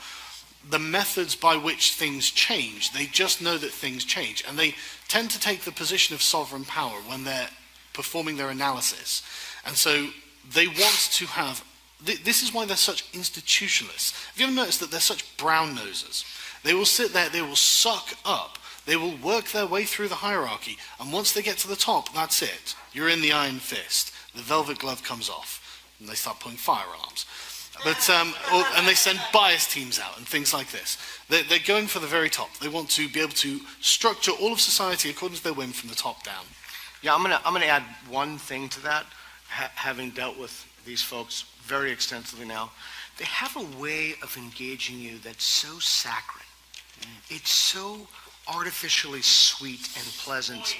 Speaker 2: the methods by which things change. They just know that things change, and they tend to take the position of sovereign power when they're performing their analysis. And so they want to have, this is why they're such institutionalists. Have you ever noticed that they're such brown nosers? They will sit there, they will suck up, they will work their way through the hierarchy, and once they get to the top, that's it. You're in the iron fist. The velvet glove comes off, and they start pulling fire alarms. But, and they send bias teams out and things like this. They're going for the very top. They want to be able to structure all of society according to their whim from the top down.
Speaker 1: Yeah, I'm gonna add one thing to that, having dealt with these folks very extensively now. They have a way of engaging you that's so saccharine. It's so artificially sweet and pleasant.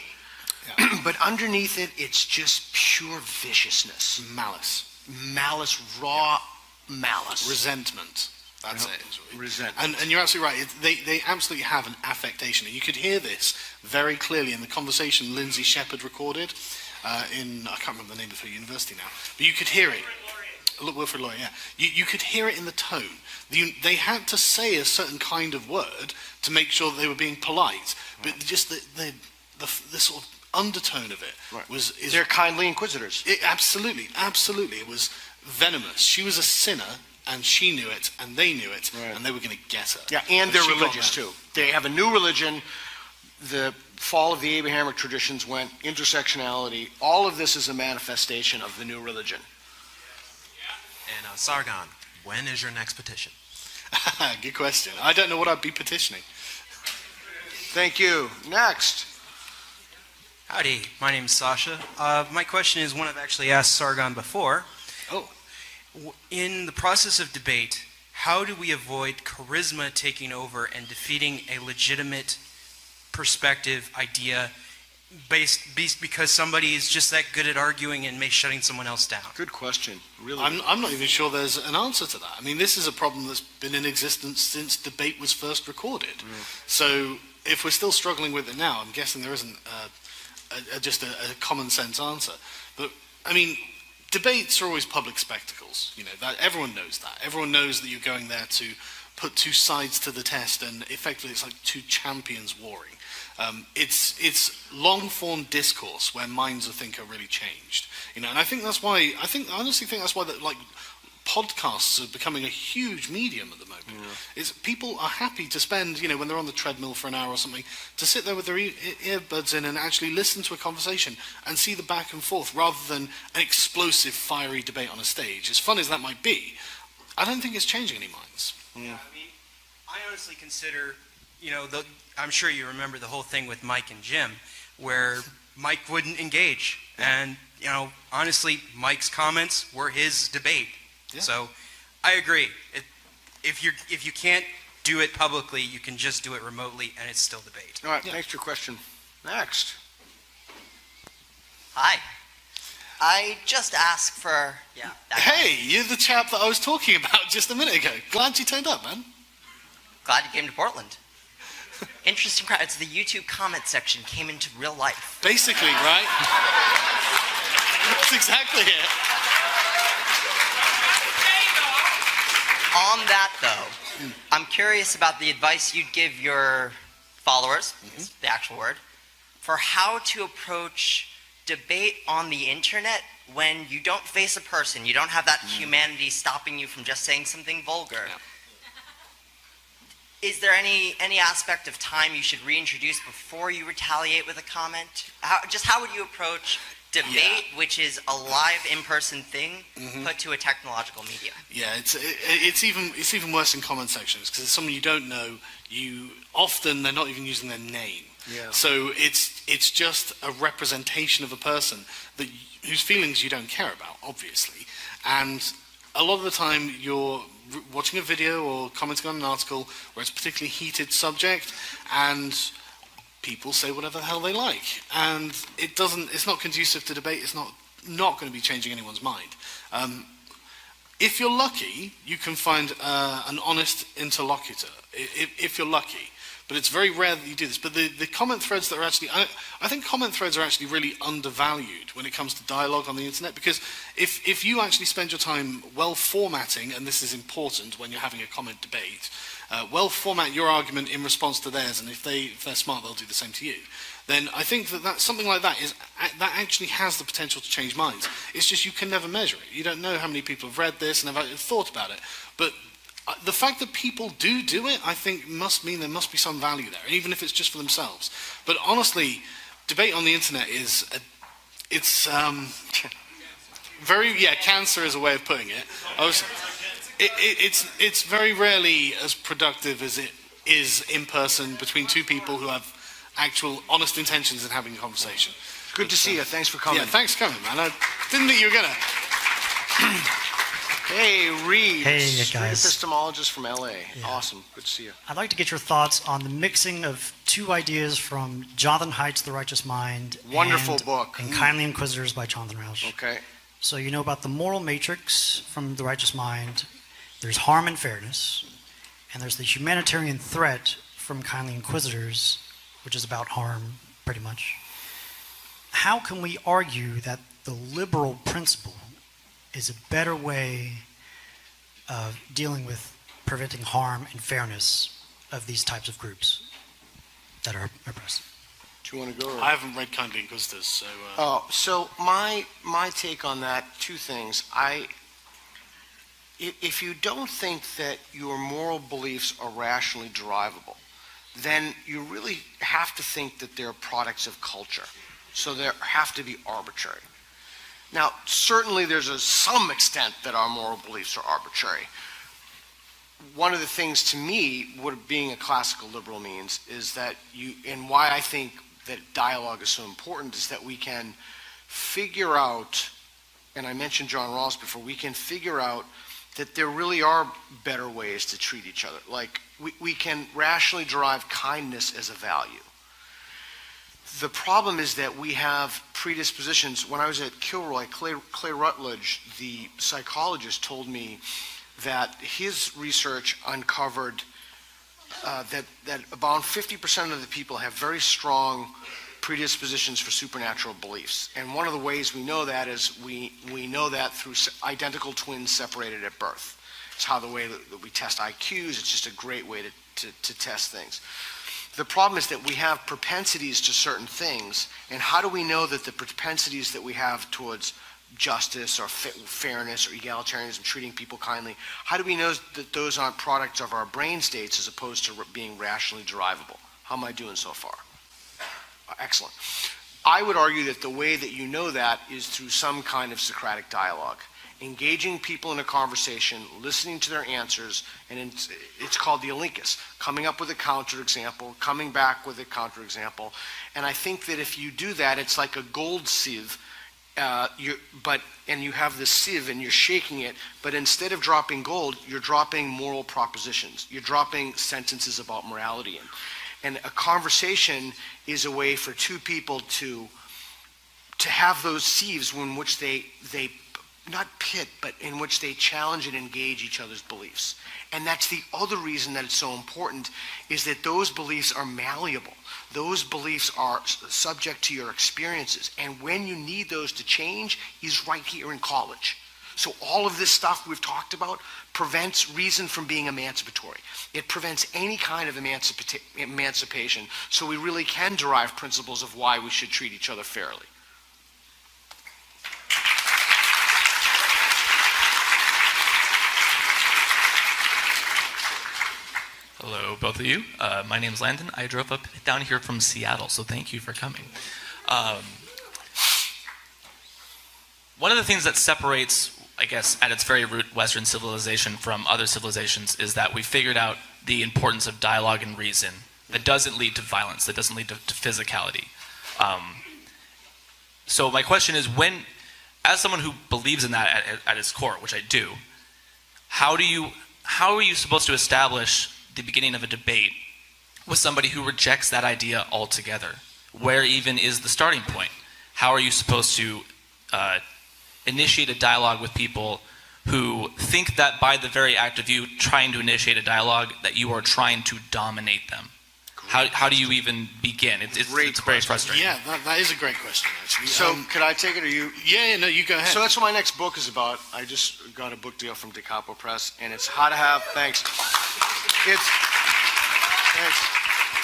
Speaker 1: Yeah. But underneath it, it's just pure viciousness.
Speaker 2: Malice.
Speaker 1: Malice, raw malice.
Speaker 2: Resentment. That's it.
Speaker 1: Resentment.
Speaker 2: And you're absolutely right. They absolutely have an affectation. And you could hear this very clearly in the conversation Lindsay Shepherd recorded in, I can't remember the name of her university now, but you could hear it. Wilfred Lawyer, yeah. You could hear it in the tone. They had to say a certain kind of word to make sure that they were being polite, but just the sort of undertone of it was...
Speaker 1: They're kindly inquisitors.
Speaker 2: Absolutely. It was venomous. She was a sinner, and she knew it, and they knew it, and they were going to get her.
Speaker 1: Yeah, and they're religious too. They have a new religion. The fall of the Abrahamic traditions went intersectionality. All of this is a manifestation of the new religion.
Speaker 9: And Sargon, when is your next petition?
Speaker 2: Good question. I don't know what I'd be petitioning.
Speaker 1: Thank you. Next.
Speaker 10: Howdy, my name's Sasha. My question is one I've actually asked Sargon before.
Speaker 2: Oh.
Speaker 10: In the process of debate, how do we avoid charisma taking over and defeating a legitimate perspective, idea, based because somebody is just that good at arguing and shutting someone else down?
Speaker 1: Good question. Really.
Speaker 2: I'm not even sure there's an answer to that. I mean, this is a problem that's been in existence since debate was first recorded. So if we're still struggling with it now, I'm guessing there isn't just a common sense answer. But I mean, debates are always public spectacles. You know, that everyone knows that. Everyone knows that you're going there to put two sides to the test, and effectively it's like two champions warring. It's long-form discourse where minds, I think, are really changed. You know, and I think that's why. I honestly think that's why that like podcasts are becoming a huge medium at the moment. Is people are happy to spend, you know, when they're on the treadmill for an hour or something, to sit there with their earbuds in and actually listen to a conversation and see the back and forth rather than an explosive, fiery debate on a stage. As fun as that might be, I don't think it's changing any minds.
Speaker 10: Yeah, I mean, I honestly consider, you know, I'm sure you remember the whole thing with Mike and Jim, where Mike wouldn't engage, and you know, honestly, Mike's comments were his debate. Yeah. So, I agree. If you can't do it publicly, you can just do it remotely, and it's still debate.
Speaker 1: All right. Thanks for your question. Next.
Speaker 11: Hi. I just asked for
Speaker 2: Hey, you're the chap that I was talking about just a minute ago. Glad you turned up, man.
Speaker 11: Glad you came to Portland. Interesting crowd. It's the YouTube comment section came into real life.
Speaker 2: Basically, right? That's exactly it.
Speaker 11: On that, though, I'm curious about the advice you'd give your followers, the actual word, for how to approach debate on the internet when you don't face a person, you don't have that humanity stopping you from just saying something vulgar. Is there any aspect of time you should reintroduce before you retaliate with a comment? How would you approach debate, which is a live in-person thing, put to a technological media?
Speaker 2: Yeah, it's even worse in comment sections, because it's someone you don't know. Often they're not even using their name.
Speaker 1: Yeah.
Speaker 2: So it's just a representation of a person whose feelings you don't care about, obviously. And a lot of the time you're watching a video or commenting on an article where it's a particularly heated subject, and people say whatever the hell they like, and it's not conducive to debate. It's not going to be changing anyone's mind. If you're lucky, you can find an honest interlocutor. If you're lucky. But it's very rare that you do this. But the comment threads that are actually... I think comment threads are actually really undervalued when it comes to dialogue on the internet, because if you actually spend your time well formatting, and this is important when you're having a comment debate, well format your argument in response to theirs, and if they're smart, they'll do the same to you, then I think that something like that that actually has the potential to change minds. It's just you can never measure it. You don't know how many people have read this and have thought about it. But the fact that people do it, I think, must mean there must be some value there, even if it's just for themselves. But honestly, debate on the internet is cancer is a way of putting it. It's very rarely as productive as it is in person between two people who have actual honest intentions in having a conversation.
Speaker 1: Good to see you. Thanks for coming.
Speaker 2: Yeah, thanks for coming, man. I didn't think you were gonna.
Speaker 1: Hey, Reed.
Speaker 12: Hey,
Speaker 1: Street
Speaker 12: guys.
Speaker 1: epistemologist from LA.
Speaker 12: Yeah.
Speaker 1: Awesome. Good to see you.
Speaker 12: I'd like to get your thoughts on the mixing of two ideas from Jonathan Haidt's The Righteous Mind.
Speaker 1: Wonderful book.
Speaker 12: And Kindly Inquisitors by Jonathan Rausch.
Speaker 1: Okay.
Speaker 12: So you know about the moral matrix from The Righteous Mind. There's harm and fairness. And there's the humanitarian threat from Kindly Inquisitors, which is about harm, pretty much. How can we argue that the liberal principle is a better way of dealing with preventing harm and fairness of these types of groups that are oppressed?
Speaker 1: Do you want to go?
Speaker 2: I haven't read Kindly Inquisitors, so...
Speaker 1: So my take on that, two things. If you don't think that your moral beliefs are rationally derivable, then you really have to think that they're products of culture. So they have to be arbitrary. Now, certainly there's some extent that our moral beliefs are arbitrary. One of the things to me, what being a classical liberal means, is that and why I think that dialogue is so important, is that we can figure out, and I mentioned John Rawls before, we can figure out that there really are better ways to treat each other. Like, we can rationally derive kindness as a value. The problem is that we have predispositions. When I was at Kilroy, Clay Rutledge, the psychologist, told me that his research uncovered that about 50% of the people have very strong predispositions for supernatural beliefs. And one of the ways we know that is we know that through identical twins separated at birth. It's how the way that we test IQs. It's just a great way to test things. The problem is that we have propensities to certain things, and how do we know that the propensities that we have towards justice or fairness or egalitarianism, treating people kindly, how do we know that those aren't products of our brain states as opposed to being rationally derivable? How am I doing so far? Excellent. I would argue that the way that you know that is through some kind of Socratic dialogue. Engaging people in a conversation, listening to their answers, and it's called the Elenchus, coming up with a counterexample, coming back with a counterexample. And I think that if you do that, it's like a gold sieve, and you have the sieve and you're shaking it, but instead of dropping gold, you're dropping moral propositions. You're dropping sentences about morality. And a conversation is a way for two people to have those sieves in which they not pit, but in which they challenge and engage each other's beliefs. And that's the other reason that it's so important, is that those beliefs are malleable. Those beliefs are subject to your experiences. And when you need those to change is right here in college. So all of this stuff we've talked about prevents reason from being emancipatory. It prevents any kind of emancipation, so we really can derive principles of why we should treat each other fairly.
Speaker 13: Hello, both of you. My name is Landon. I drove up down here from Seattle, so thank you for coming. One of the things that separates, I guess, at its very root, Western civilization from other civilizations is that we figured out the importance of dialogue and reason that doesn't lead to violence, that doesn't lead to physicality. So my question is, as someone who believes in that at its core, which I do, how are you supposed to establish the beginning of a debate with somebody who rejects that idea altogether? Where even is the starting point? How are you supposed to initiate a dialogue with people who think that by the very act of you trying to initiate a dialogue that you are trying to dominate them? How do you even begin? It's very frustrating.
Speaker 2: Yeah, that is a great question, actually.
Speaker 1: So, could I take it, or you?
Speaker 2: Yeah, no, you go ahead.
Speaker 1: So that's what my next book is about. I just got a book deal from DeCapo Press, and it's how to have. Thanks.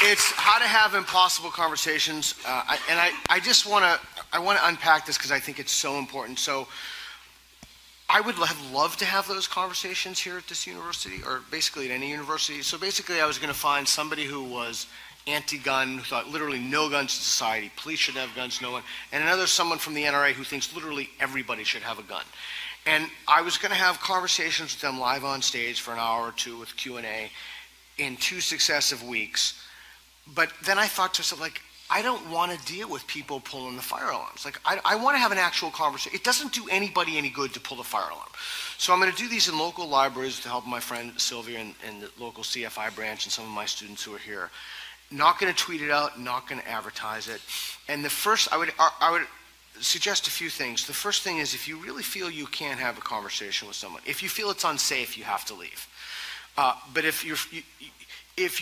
Speaker 1: It's how to have impossible conversations, I just want to unpack this because I think it's so important. So, I would have loved to have those conversations here at this university, or basically at any university. So basically, I was going to find somebody who was anti-gun, who thought literally no guns in society, police shouldn't have guns, no one, and someone from the NRA who thinks literally everybody should have a gun. And I was going to have conversations with them live on stage for an hour or two with Q&A in 2 successive weeks. But then I thought to myself, like, I don't want to deal with people pulling the fire alarms. Like, I want to have an actual conversation. It doesn't do anybody any good to pull the fire alarm. So I'm going to do these in local libraries to help my friend Sylvia and the local CFI branch and some of my students who are here. Not going to tweet it out, not going to advertise it. And the first, I would suggest a few things. The first thing is, if you really feel you can't have a conversation with someone, if you feel it's unsafe, you have to leave. But if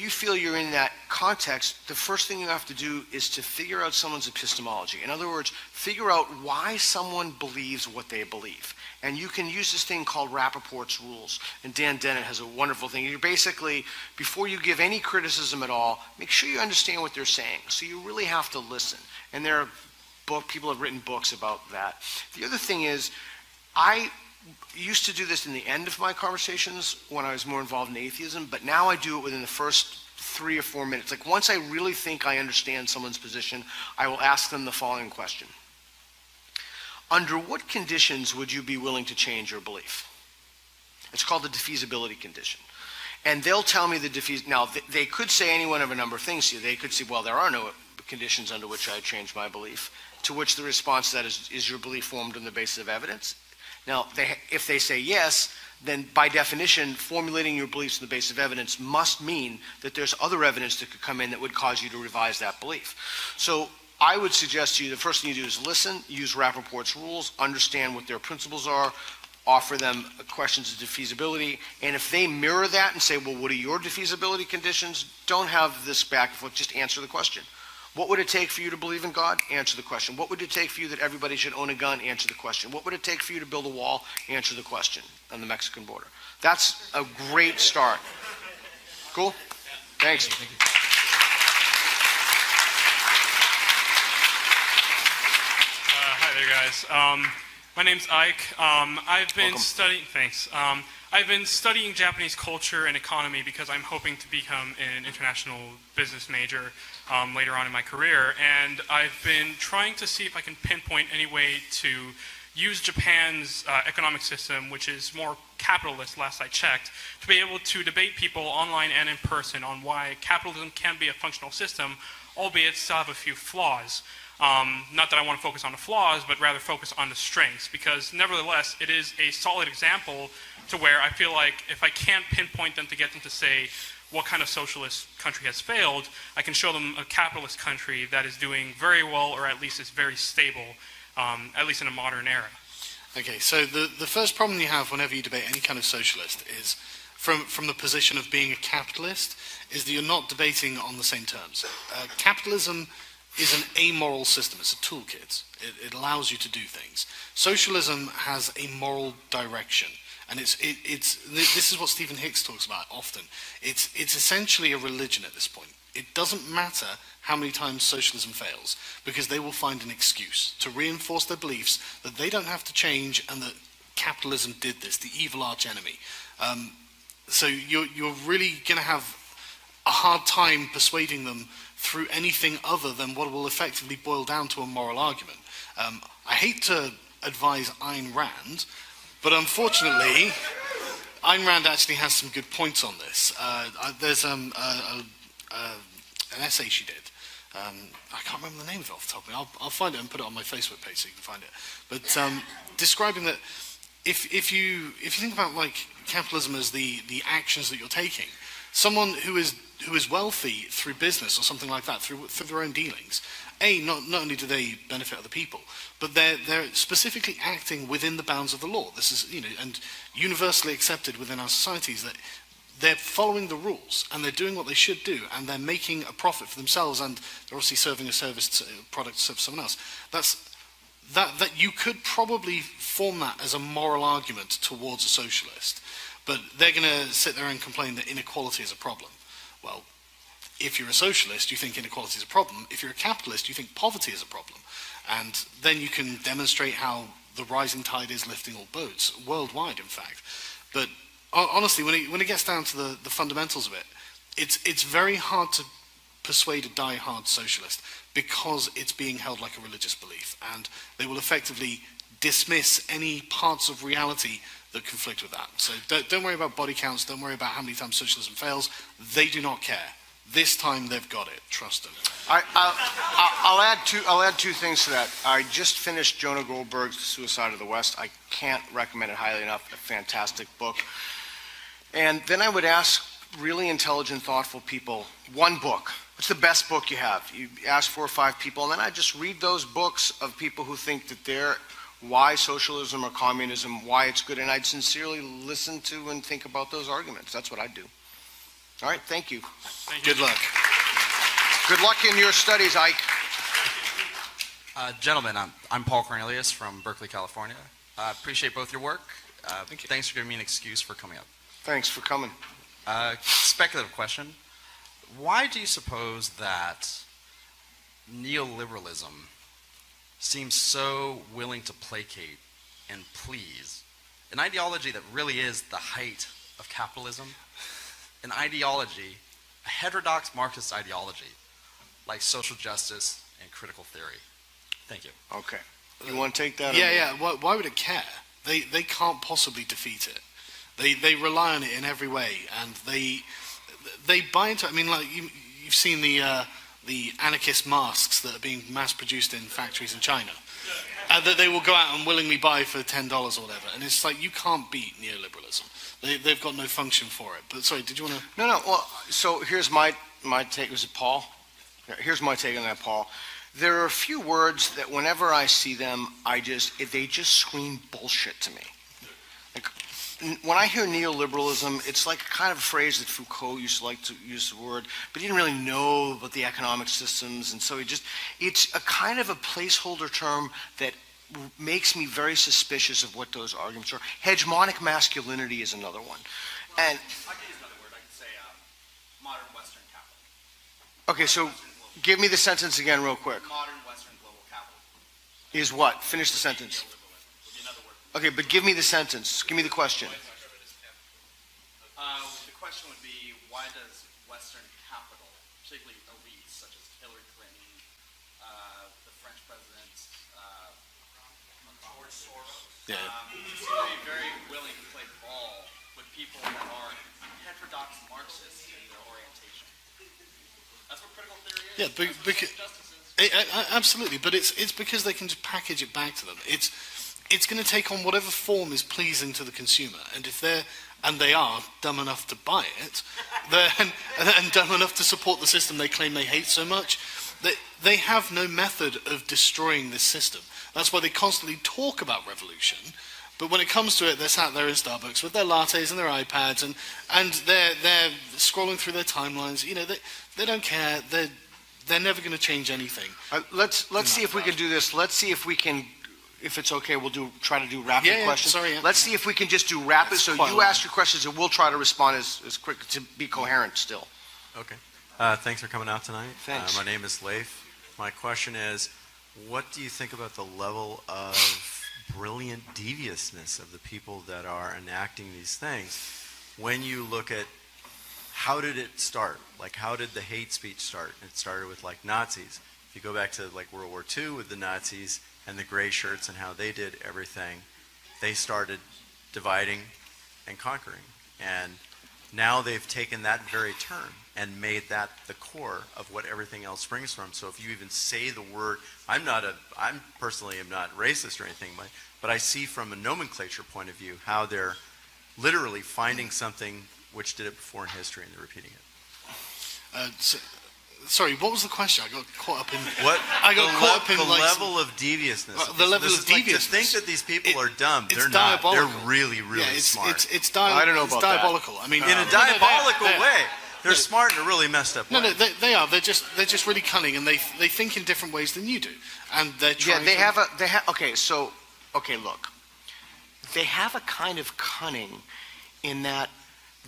Speaker 1: you feel you're in that context, the first thing you have to do is to figure out someone's epistemology. In other words, figure out why someone believes what they believe. And you can use this thing called Rappaport's rules. And Dan Dennett has a wonderful thing. You're basically, before you give any criticism at all, make sure you understand what they're saying. So you really have to listen. And there are people have written books about that. The other thing is, I used to do this in the end of my conversations when I was more involved in atheism, but now I do it within the first 3 or 4 minutes. Like, once I really think I understand someone's position, I will ask them the following question. Under what conditions would you be willing to change your belief? It's called the defeasibility condition. And they'll tell me the now, they could say any one of a number of things to you. They could say, well, there are no conditions under which I change my belief, to which the response to that is your belief formed on the basis of evidence? Now, if they say yes, then by definition, formulating your beliefs on the basis of evidence must mean that there's other evidence that could come in that would cause you to revise that belief. So I would suggest to you the first thing you do is listen, use Rappaport's rules, understand what their principles are, offer them questions of defeasibility, and if they mirror that and say, well, what are your defeasibility conditions? Don't have this back and forth, just answer the question. What would it take for you to believe in God? Answer the question. What would it take for you that everybody should own a gun? Answer the question. What would it take for you to build a wall? Answer the question on the Mexican border. That's a great start. Cool? Thanks.
Speaker 3: Hi there, guys. My name's Ike. I've been studying. Thanks. I've been studying Japanese culture and economy because I'm hoping to become an international business major later on in my career, and I've been trying to see if I can pinpoint any way to use Japan's economic system, which is more capitalist, last I checked, to be able to debate people online and in person on why capitalism can be a functional system, albeit still have a few flaws. Not that I want to focus on the flaws, but rather focus on the strengths, because nevertheless, it is a solid example to where I feel like if I can't pinpoint them to get them to say what kind of socialist country has failed, I can show them a capitalist country that is doing very well, or at least is very stable, at least in a modern era.
Speaker 2: Okay, so the first problem you have whenever you debate any kind of socialist is, from the position of being a capitalist, is that you're not debating on the same terms. Capitalism is an amoral system. It's a toolkit. It allows you to do things. Socialism has a moral direction. And this is what Stephen Hicks talks about often. It's essentially a religion at this point. It doesn't matter how many times socialism fails, because they will find an excuse to reinforce their beliefs that they don't have to change and that capitalism did this, the evil archenemy. So you're really going to have a hard time persuading them through anything other than what will effectively boil down to a moral argument. I hate to advise Ayn Rand, but unfortunately, Ayn Rand actually has some good points on this. There's an essay she did. I can't remember the name of it off the top of me. I'll find it and put it on my Facebook page so you can find it. But describing that, if you think about like capitalism as the actions that you're taking, someone who is wealthy through business or something like that, through their own dealings, not only do they benefit other people, but they're specifically acting within the bounds of the law. This is, and universally accepted within our societies that they're following the rules and they're doing what they should do and they're making a profit for themselves and they're obviously serving a service, product to serve someone else. That you could probably form that as a moral argument towards a socialist, but they're going to sit there and complain that inequality is a problem. Well, if you're a socialist, you think inequality is a problem. If you're a capitalist, you think poverty is a problem. And then you can demonstrate how the rising tide is lifting all boats, worldwide, in fact. But honestly, when it gets down to the fundamentals of it, it's very hard to persuade a die-hard socialist because it's being held like a religious belief, and they will effectively dismiss any parts of reality that conflict with that. So don't worry about body counts, don't worry about how many times socialism fails. They do not care. This time they've got it. Trust them.
Speaker 1: I'll add two things to that. I just finished Jonah Goldberg's The Suicide of the West. I can't recommend it highly enough. A fantastic book. And then I would ask really intelligent, thoughtful people, one book. What's the best book you have? You ask 4 or 5 people, and then I just read those books of people who think that they're why socialism or communism, why it's good, and I'd sincerely listen to and think about those arguments. That's what I'd do. All right, thank you.
Speaker 2: Good luck.
Speaker 1: Good luck in your studies, Ike.
Speaker 14: Gentlemen, I'm Paul Cornelius from Berkeley, California. I appreciate both your work. Thanks for giving me an excuse for coming up.
Speaker 1: Thanks for coming.
Speaker 14: Speculative question. Why do you suppose that neoliberalism seems so willing to placate and please an ideology that really is the height of capitalism? An ideology, a heterodox Marxist ideology, like social justice and critical theory. Thank you.
Speaker 1: Okay. You want to take that?
Speaker 2: Yeah. Why would it care? They can't possibly defeat it. They rely on it in every way, and they buy into it. I mean, like you've seen the anarchist masks that are being mass-produced in factories in China, that they will go out and willingly buy for $10 or whatever. And it's like, you can't beat neoliberalism. They've got no function for it. But sorry, did you want to?
Speaker 1: No. Well, so here's my take. Was it Paul? Here's my take on that, Paul. There are a few words that whenever I see them, they just scream bullshit to me. Like, when I hear neoliberalism, it's like kind of a phrase that Foucault used to like to use the word, but he didn't really know about the economic systems, and so it's a kind of a placeholder term that makes me very suspicious of what those arguments are. Hegemonic masculinity is another one. And
Speaker 14: I could use another word. I could say modern Western capital.
Speaker 1: Okay, so give me the sentence again real quick.
Speaker 14: Modern Western global capital.
Speaker 1: Is what? Finish the sentence. Okay, but give me the sentence. Give me the question.
Speaker 14: The question would be, why does Western capital, particularly elites such as Hillary Clinton, the French president, George Soros, seem to be very willing to play ball with people that are heterodox Marxists in their orientation? That's what critical theory is.
Speaker 2: Yeah, absolutely. But it's because they can just package it back to them. It's going to take on whatever form is pleasing to the consumer, and if they are dumb enough to buy it, and dumb enough to support the system they claim they hate so much, they have no method of destroying this system. That's why they constantly talk about revolution, but when it comes to it, they're sat there in Starbucks with their lattes and their iPads, and they're scrolling through their timelines. You know, they don't care. They're never going to change anything.
Speaker 1: Let's see if we can do this. Let's see if we can. If it's okay, we'll try to do rapid questions.
Speaker 2: Sorry,
Speaker 1: Let's see if we can just do rapid. So you ask your questions, and we'll try to respond as quick to be coherent still.
Speaker 15: Okay. Thanks for coming out tonight.
Speaker 1: Thanks.
Speaker 15: My name is Leif. My question is, what do you think about the level of brilliant deviousness of the people that are enacting these things? When you look at how did it start? Like, how did the hate speech start? It started with like Nazis. If you go back to like World War II with the Nazis and the gray shirts and how they did everything, they started dividing and conquering. And now they've taken that very term and made that the core of what everything else springs from. So if you even say the word, I personally am not racist or anything, but I see from a nomenclature point of view how they're literally finding something which did it before in history and they're repeating it.
Speaker 2: sorry, what was the question? I got caught up in
Speaker 15: what?
Speaker 2: I got caught up in
Speaker 15: the
Speaker 2: like,
Speaker 15: level of deviousness.
Speaker 2: The level
Speaker 15: this
Speaker 2: of
Speaker 15: is like
Speaker 2: deviousness.
Speaker 15: to think that these people are dumb. They're
Speaker 2: diabolical.
Speaker 15: not. They're really, really smart.
Speaker 2: I don't know about diabolical.
Speaker 15: That.
Speaker 2: I mean,
Speaker 15: in a diabolical way. They're smart in a really messed up way.
Speaker 2: No, they are. They're just really cunning, and they think in different ways than you do, and they're trying.
Speaker 1: Yeah, look, they have a kind of cunning in that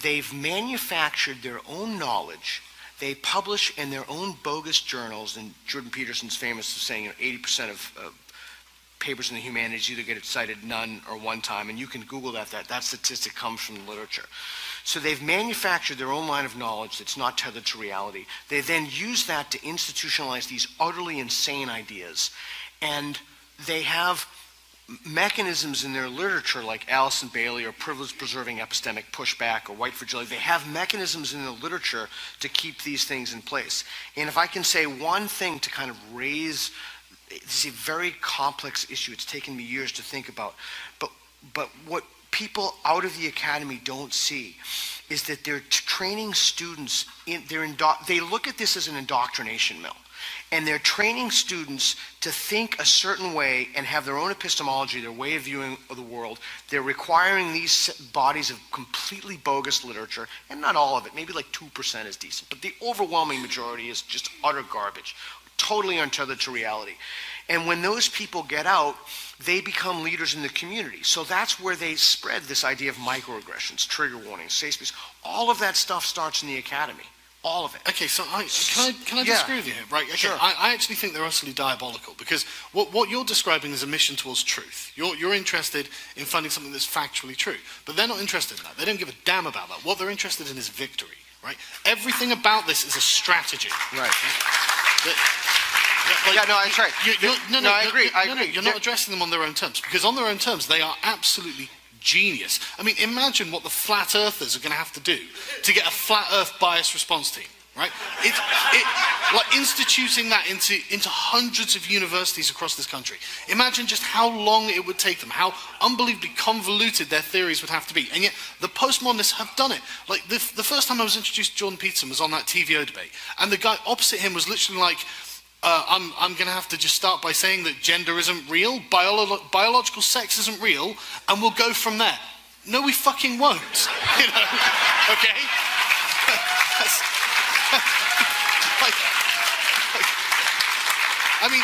Speaker 1: they've manufactured their own knowledge. They publish in their own bogus journals, and Jordan Peterson's famous for saying 80% of papers in the humanities either get cited none or one time, and you can Google that statistic comes from the literature. So they've manufactured their own line of knowledge that's not tethered to reality. They then use that to institutionalize these utterly insane ideas. And they have mechanisms in their literature like Allison Bailey or privilege-preserving epistemic pushback or white fragility. They have mechanisms in their literature to keep these things in place. And if I can say one thing to kind of raise, this is a very complex issue. It's taken me years to think about. But what people out of the academy don't see is that they're training students, they look at this as an indoctrination mill. And they're training students to think a certain way and have their own epistemology, their way of viewing the world. They're requiring these bodies of completely bogus literature, and not all of it, maybe like 2% is decent, but the overwhelming majority is just utter garbage, totally untethered to reality. And when those people get out, they become leaders in the community. So that's where they spread this idea of microaggressions, trigger warnings, safe space. All of that stuff starts in the academy. All of it.
Speaker 2: Okay, so can I disagree with you here? Right, okay.
Speaker 1: Sure.
Speaker 2: I actually think they're utterly diabolical because what you're describing is a mission towards truth. You're interested in finding something that's factually true, but they're not interested in that. They don't give a damn about that. What they're interested in is victory, right? Everything about this is a strategy.
Speaker 1: Right.
Speaker 2: Like,
Speaker 1: no, that's right. I agree.
Speaker 2: You're not addressing them on their own terms because on their own terms they are absolutely genius. I mean, imagine what the flat earthers are going to have to do to get a flat earth bias response team, right? Like instituting that into hundreds of universities across this country. Imagine just how long it would take them, how unbelievably convoluted their theories would have to be. And yet the postmodernists have done it. Like the first time I was introduced to Jordan Peterson was on that TVO debate, and the guy opposite him was literally like, I'm going to have to just start by saying that gender isn't real, biological sex isn't real, and we'll go from there. No, we fucking won't. You know? Okay? I mean,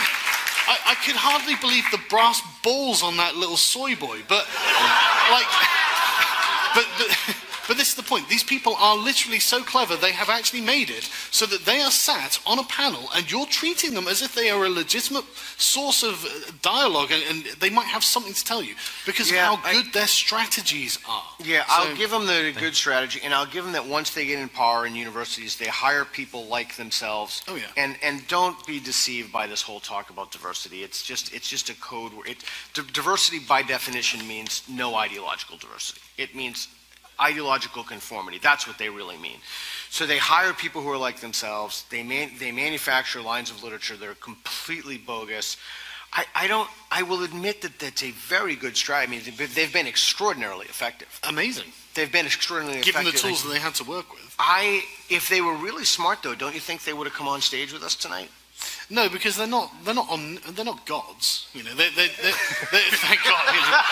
Speaker 2: I could hardly believe the brass balls on that little soy boy, but But this is the point. These people are literally so clever, they have actually made it so that they are sat on a panel and you're treating them as if they are a legitimate source of dialogue and they might have something to tell you because of how good their strategies are.
Speaker 1: Yeah, so, I'll give them the good strategy, and I'll give them that once they get in power in universities, they hire people like themselves.
Speaker 2: Oh, yeah.
Speaker 1: And don't be deceived by this whole talk about diversity. It's just a code word. Diversity by definition means no ideological diversity. It means ideological conformity. That's what they really mean. So they hire people who are like themselves. They manufacture lines of literature that are completely bogus. I will admit that that's a very good strategy. I mean, they've been extraordinarily effective.
Speaker 2: Amazing.
Speaker 1: They've been extraordinarily effective.
Speaker 2: Given the tools that they had to work with.
Speaker 1: If they were really smart, though, don't you think they would have come on stage with us tonight?
Speaker 2: No, because they're not gods, you know. They thank God, you know.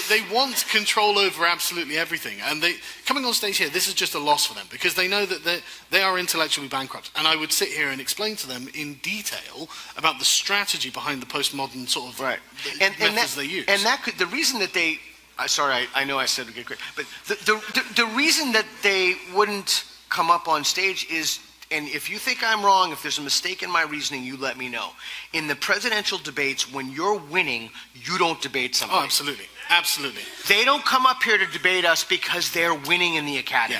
Speaker 2: They want control over absolutely everything, and coming on stage here, this is just a loss for them because they know that they are intellectually bankrupt. And I would sit here and explain to them in detail about the strategy behind the postmodern sort of methods they use.
Speaker 1: And the reason that they. Sorry, I know I said okay, great, but the reason that they wouldn't come up on stage is, and if you think I'm wrong, if there's a mistake in my reasoning, you let me know. In the presidential debates, when you're winning, you don't debate somebody.
Speaker 2: Oh, absolutely, absolutely.
Speaker 1: They don't come up here to debate us because they're winning in the academy.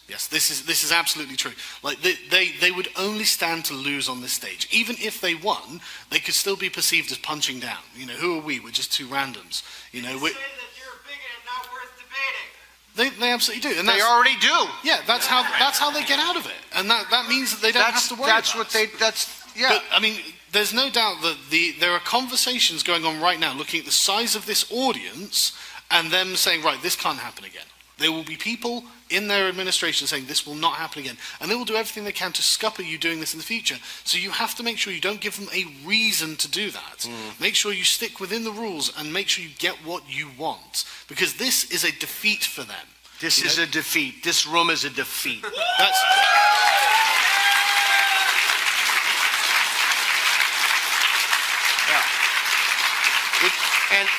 Speaker 2: Yes, this is absolutely true. Like they would only stand to lose on this stage. Even if they won, they could still be perceived as punching down. You know, who are we? We're just two randoms. You know, They absolutely do, and
Speaker 1: they already do.
Speaker 2: Yeah, that's how they get out of it, and that means that they don't have to worry.
Speaker 1: But
Speaker 2: I mean, there's no doubt that there are conversations going on right now, looking at the size of this audience and them saying, right, this can't happen again. There will be people in their administration saying this will not happen again, and they will do everything they can to scupper you doing this in the future. So you have to make sure you don't give them a reason to do that. Make sure you stick within the rules and make sure you get what you want, because this is a defeat for them.
Speaker 1: This is a defeat. This room is a defeat.
Speaker 2: That's...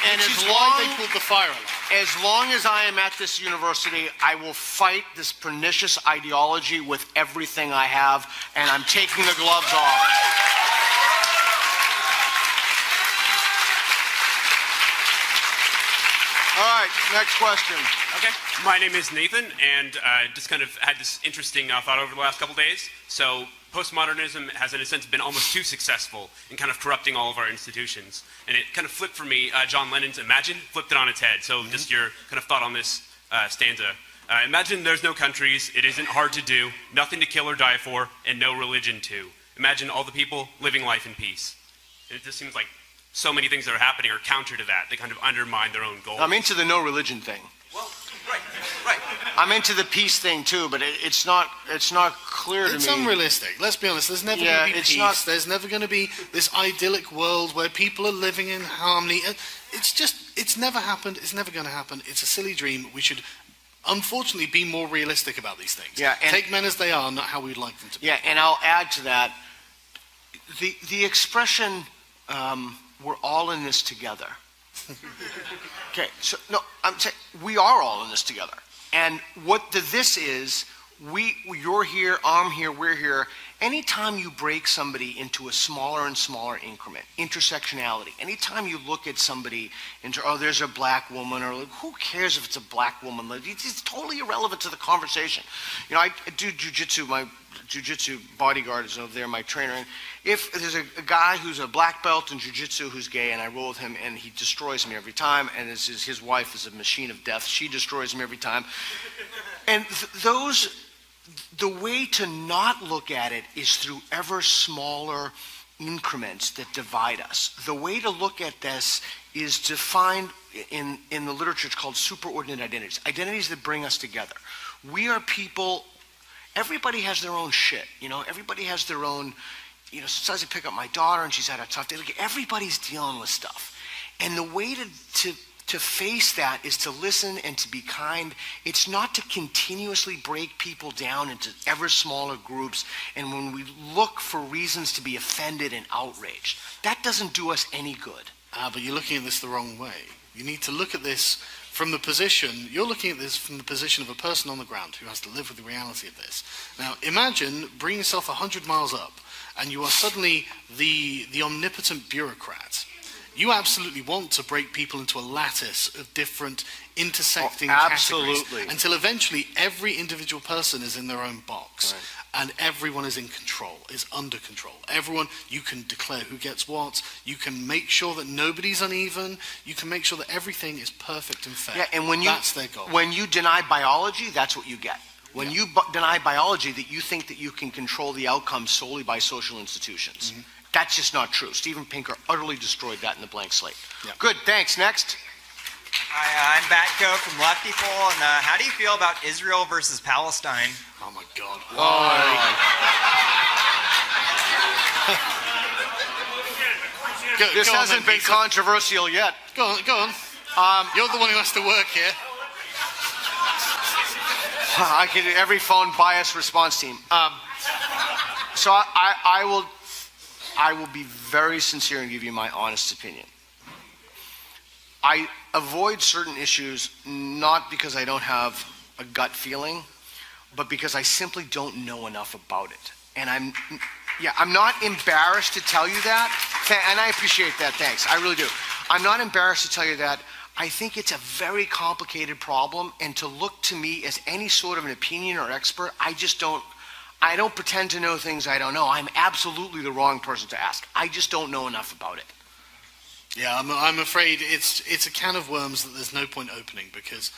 Speaker 1: And
Speaker 2: as long they pulled the fire alarm.
Speaker 1: As long as I am at this university, I will fight this pernicious ideology with everything I have, and I'm taking the gloves off. All right, next question.
Speaker 16: Okay, my name is Nathan, and just kind of had this interesting thought over the last couple days. So postmodernism has, in a sense, been almost too successful in kind of corrupting all of our institutions. And it kind of flipped for me, John Lennon's Imagine flipped it on its head. So just your kind of thought on this stanza. Imagine there's no countries, it isn't hard to do, nothing to kill or die for, and no religion too. Imagine all the people living life in peace. And it just seems like so many things that are happening are counter to that. They kind of undermine their own goals.
Speaker 1: I'm into the no religion thing.
Speaker 16: Well, right.
Speaker 1: I'm into the peace thing too, but it's not clear to me.
Speaker 2: It's unrealistic. Let's be honest. There's never going to be peace. There's never going to be this idyllic world where people are living in harmony. It's never happened. It's never going to happen. It's a silly dream. We should, unfortunately, be more realistic about these things.
Speaker 1: Yeah,
Speaker 2: take men as they are, not how we'd like them to be.
Speaker 1: Yeah, and I'll add to that the expression "we're all in this together." Okay, so no, I'm saying we are all in this together. And what this is, you're here, I'm here, we're here. Anytime you break somebody into a smaller and smaller increment, intersectionality, anytime you look at somebody into, oh, there's a black woman, or who cares if it's a black woman? It's totally irrelevant to the conversation. You know, I do jujitsu, my jujitsu bodyguard is over there, my trainer, and if there's a guy who's a black belt in jujitsu who's gay, and I roll with him, and he destroys me every time, and his wife is a machine of death, she destroys me every time, and the way to not look at it is through ever smaller increments that divide us. The way to look at this is to find, in the literature, it's called superordinate identities, identities that bring us together. We are people, everybody has their own shit, you know, everybody has their own, you know, sometimes I pick up my daughter and she's had a tough day. Like, everybody's dealing with stuff. And the way to face that is to listen and to be kind. It's not to continuously break people down into ever smaller groups, and when we look for reasons to be offended and outraged, that doesn't do us any good.
Speaker 2: But you're looking at this the wrong way. You need to look at this from the position, you're looking at this from the position of a person on the ground who has to live with the reality of this. Now, imagine bringing yourself 100 miles up, and you are suddenly the omnipotent bureaucrat. You absolutely want to break people into a lattice of different intersecting categories until eventually every individual person is in their own box, and everyone is in control, is under control. Everyone, you can declare who gets what, you can make sure that nobody's uneven, you can make sure that everything is perfect and fair.
Speaker 1: Yeah, and
Speaker 2: that's their goal.
Speaker 1: When you deny biology, that's what you get. When you deny biology, that you think that you can control the outcome solely by social institutions. That's just not true. Steven Pinker utterly destroyed that in The Blank Slate. Yeah. Good, thanks. Next.
Speaker 17: Hi, I'm Batco from Left People, and how do you feel about Israel versus Palestine?
Speaker 2: Oh my God.
Speaker 1: This hasn't been controversial yet.
Speaker 2: Go on. You're the one who has to work here.
Speaker 1: I can do every phone bias response team. So I will be very sincere and give you my honest opinion. I avoid certain issues not because I don't have a gut feeling, but because I simply don't know enough about it. And I'm not embarrassed to tell you that, and I appreciate that, thanks, I really do. I'm not embarrassed to tell you that. I think it's a very complicated problem, and to look to me as any sort of an opinion or expert, I don't pretend to know things I don't know. I'm absolutely the wrong person to ask. I just don't know enough about it.
Speaker 2: Yeah, I'm afraid it's a can of worms that there's no point opening, because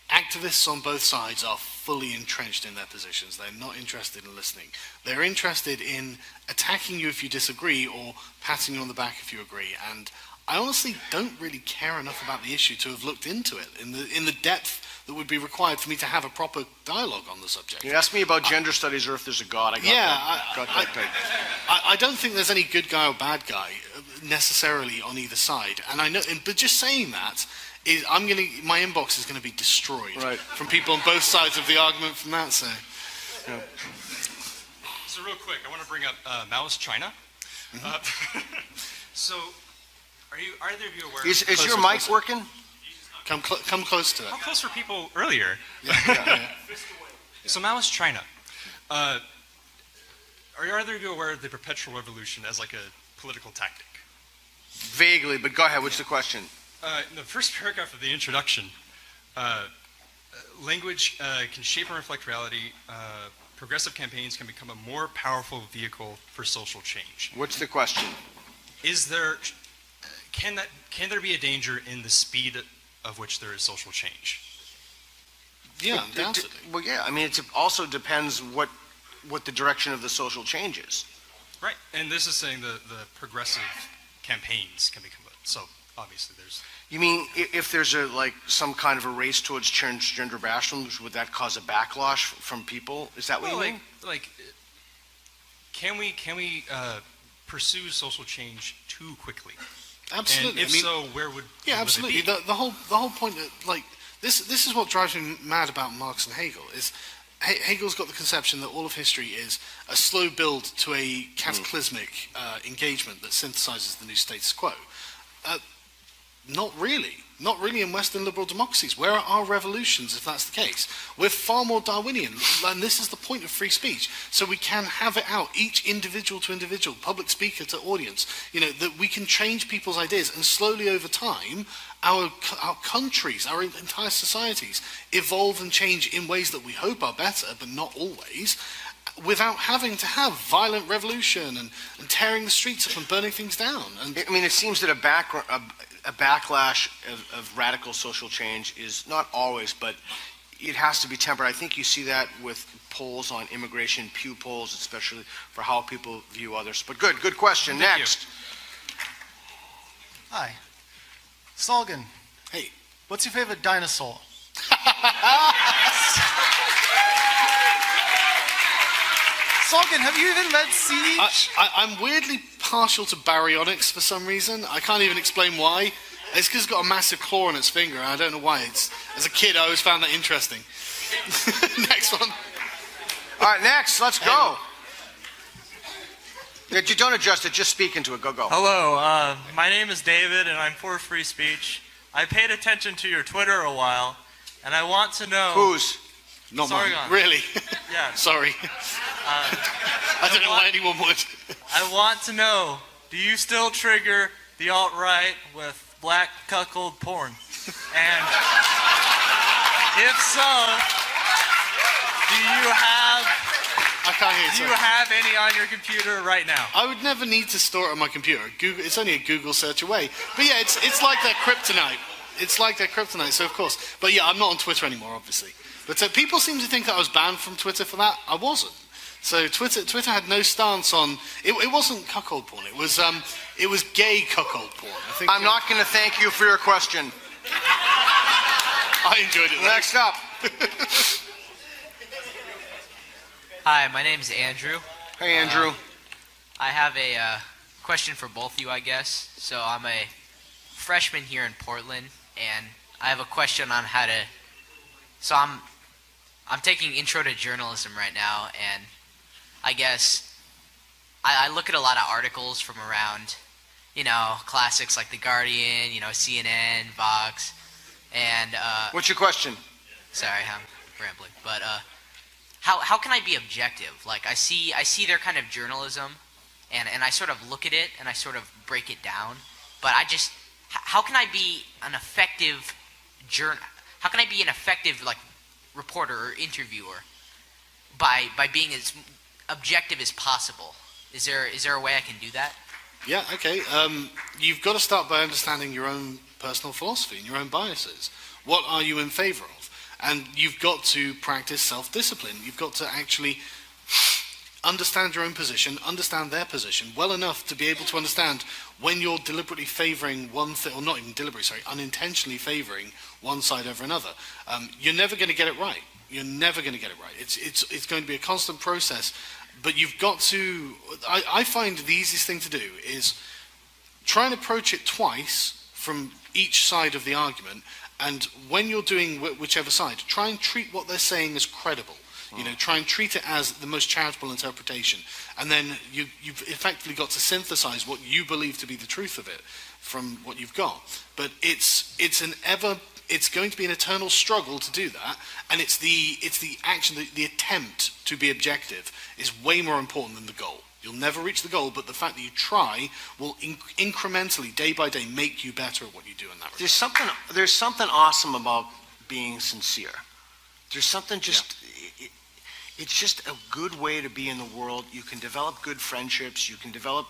Speaker 2: activists on both sides are fully entrenched in their positions. They're not interested in listening. They're interested in attacking you if you disagree or patting you on the back if you agree. And I honestly don't really care enough about the issue to have looked into it in the depth that would be required for me to have a proper dialogue on the subject.
Speaker 1: You asked me about gender studies or if there's a God.
Speaker 2: I don't think there's any good guy or bad guy necessarily on either side. And I know, but just saying that is, my inbox is going to be destroyed from people on both sides of the argument from that. So
Speaker 18: real quick, I want to bring up Maoist China. So, are either of you aware?
Speaker 1: Is your mic working?
Speaker 2: Come close to it.
Speaker 18: How close were people earlier? So Maoist China. Are either of you aware of the perpetual revolution as like a political tactic?
Speaker 1: Vaguely, but go ahead. What's the question?
Speaker 18: In the first paragraph of the introduction, language can shape and reflect reality. Progressive campaigns can become a more powerful vehicle for social change.
Speaker 1: What's the question?
Speaker 18: Can there be a danger in the speed of which there is social change?
Speaker 2: Yeah,
Speaker 1: well, yeah. I mean, it also depends what the direction of the social change is.
Speaker 18: Right, and this is saying the progressive campaigns can become so obviously there's.
Speaker 1: You mean if there's some kind of a race towards transgender bashment, would that cause a backlash from people? Is that what you mean?
Speaker 18: Can we pursue social change too quickly?
Speaker 2: Absolutely.
Speaker 18: And if so, where would
Speaker 2: absolutely.
Speaker 18: It be?
Speaker 2: The whole point that this is what drives me mad about Marx and Hegel is Hegel's got the conception that all of history is a slow build to a cataclysmic engagement that synthesizes the new status quo. Not really. Not really in Western liberal democracies. Where are our revolutions if that's the case? We're far more Darwinian, and this is the point of free speech. So we can have it out, each individual to individual, public speaker to audience, that we can change people's ideas, and slowly over time, our countries, our entire societies, evolve and change in ways that we hope are better, but not always, without having to have violent revolution and tearing the streets up and burning things down. And
Speaker 1: I mean, it seems that a backlash of radical social change is not always, but it has to be tempered. I think you see that with polls on immigration, Pew polls, especially for how people view others. But good question.
Speaker 19: Thank
Speaker 1: Next.
Speaker 19: Hi. Sargon.
Speaker 2: Hey.
Speaker 19: What's your favorite dinosaur? Sargon, have you even read Siege?
Speaker 2: I'm weirdly partial to baryonyx for some reason. I can't even explain why. It's because it's got a massive claw on its finger, and I don't know why. As a kid, I always found that interesting. Next one.
Speaker 1: All right, next. Let's go. Yeah, you don't adjust it. Just speak into it. Go.
Speaker 20: Hello. My name is David, and I'm for free speech. I paid attention to your Twitter a while, and I want to know...
Speaker 1: Whose?
Speaker 2: Not
Speaker 20: Sargon.
Speaker 2: mine. Really?
Speaker 20: Yeah.
Speaker 2: Sorry. I don't know why anyone would.
Speaker 20: I want to know, do you still trigger the alt-right with black cuckold porn? And if so, do you have any on your computer right now?
Speaker 2: I would never need to store it on my computer. Google, it's only a Google search away. But yeah, it's like that kryptonite. It's like that kryptonite, so of course. But yeah, I'm not on Twitter anymore, obviously. But people seem to think that I was banned from Twitter for that. I wasn't. So Twitter had no stance on it. Wasn't cuckold porn. It was gay cuckold porn.
Speaker 1: I'm not going to thank you for your question.
Speaker 2: I enjoyed it.
Speaker 1: Next up.
Speaker 21: Hi, my name is Andrew.
Speaker 1: Hey, Andrew.
Speaker 21: I have a question for both of you, I guess. So I'm a freshman here in Portland, and I have a question on how to. So I'm taking Intro to Journalism right now, and I guess I look at a lot of articles from around, classics like The Guardian, CNN, Vox, and...
Speaker 1: What's your question?
Speaker 21: Sorry, I'm rambling. But how can I be objective? Like, I see their kind of journalism, and I sort of look at it, and I sort of break it down, but how can I be an effective how can I be an effective reporter or interviewer by being as objective as possible? Is there a way I can do that?
Speaker 2: Yeah, okay. You've got to start by understanding your own personal philosophy and your own biases. What are you in favor of? And you've got to practice self-discipline. You've got to actually understand your own position, understand their position well enough to be able to understand when you're deliberately favoring one thing, or not even deliberately, sorry, unintentionally favoring one side over another. You're never going to get it right. You're never going to get it right. It's going to be a constant process, but you've got to, I find the easiest thing to do is try and approach it twice from each side of the argument, and when you're doing whichever side, try and treat what they're saying as credible. You know, try and treat it as the most charitable interpretation, and then you've effectively got to synthesize what you believe to be the truth of it from what you've got. But it's going to be an eternal struggle to do that, and it's the action, the attempt to be objective is way more important than the goal. You'll never reach the goal, but the fact that you try will incrementally, day by day, make you better at what you do in that regard.
Speaker 1: There's something awesome about being sincere. There's something just. It's just a good way to be in the world. You can develop good friendships. You can develop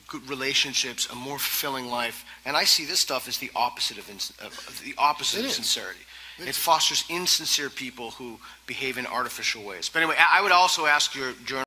Speaker 1: good relationships, a more fulfilling life. And I see this stuff as the opposite of sincerity. It fosters insincere people who behave in artificial ways. But anyway, I would also ask your journalists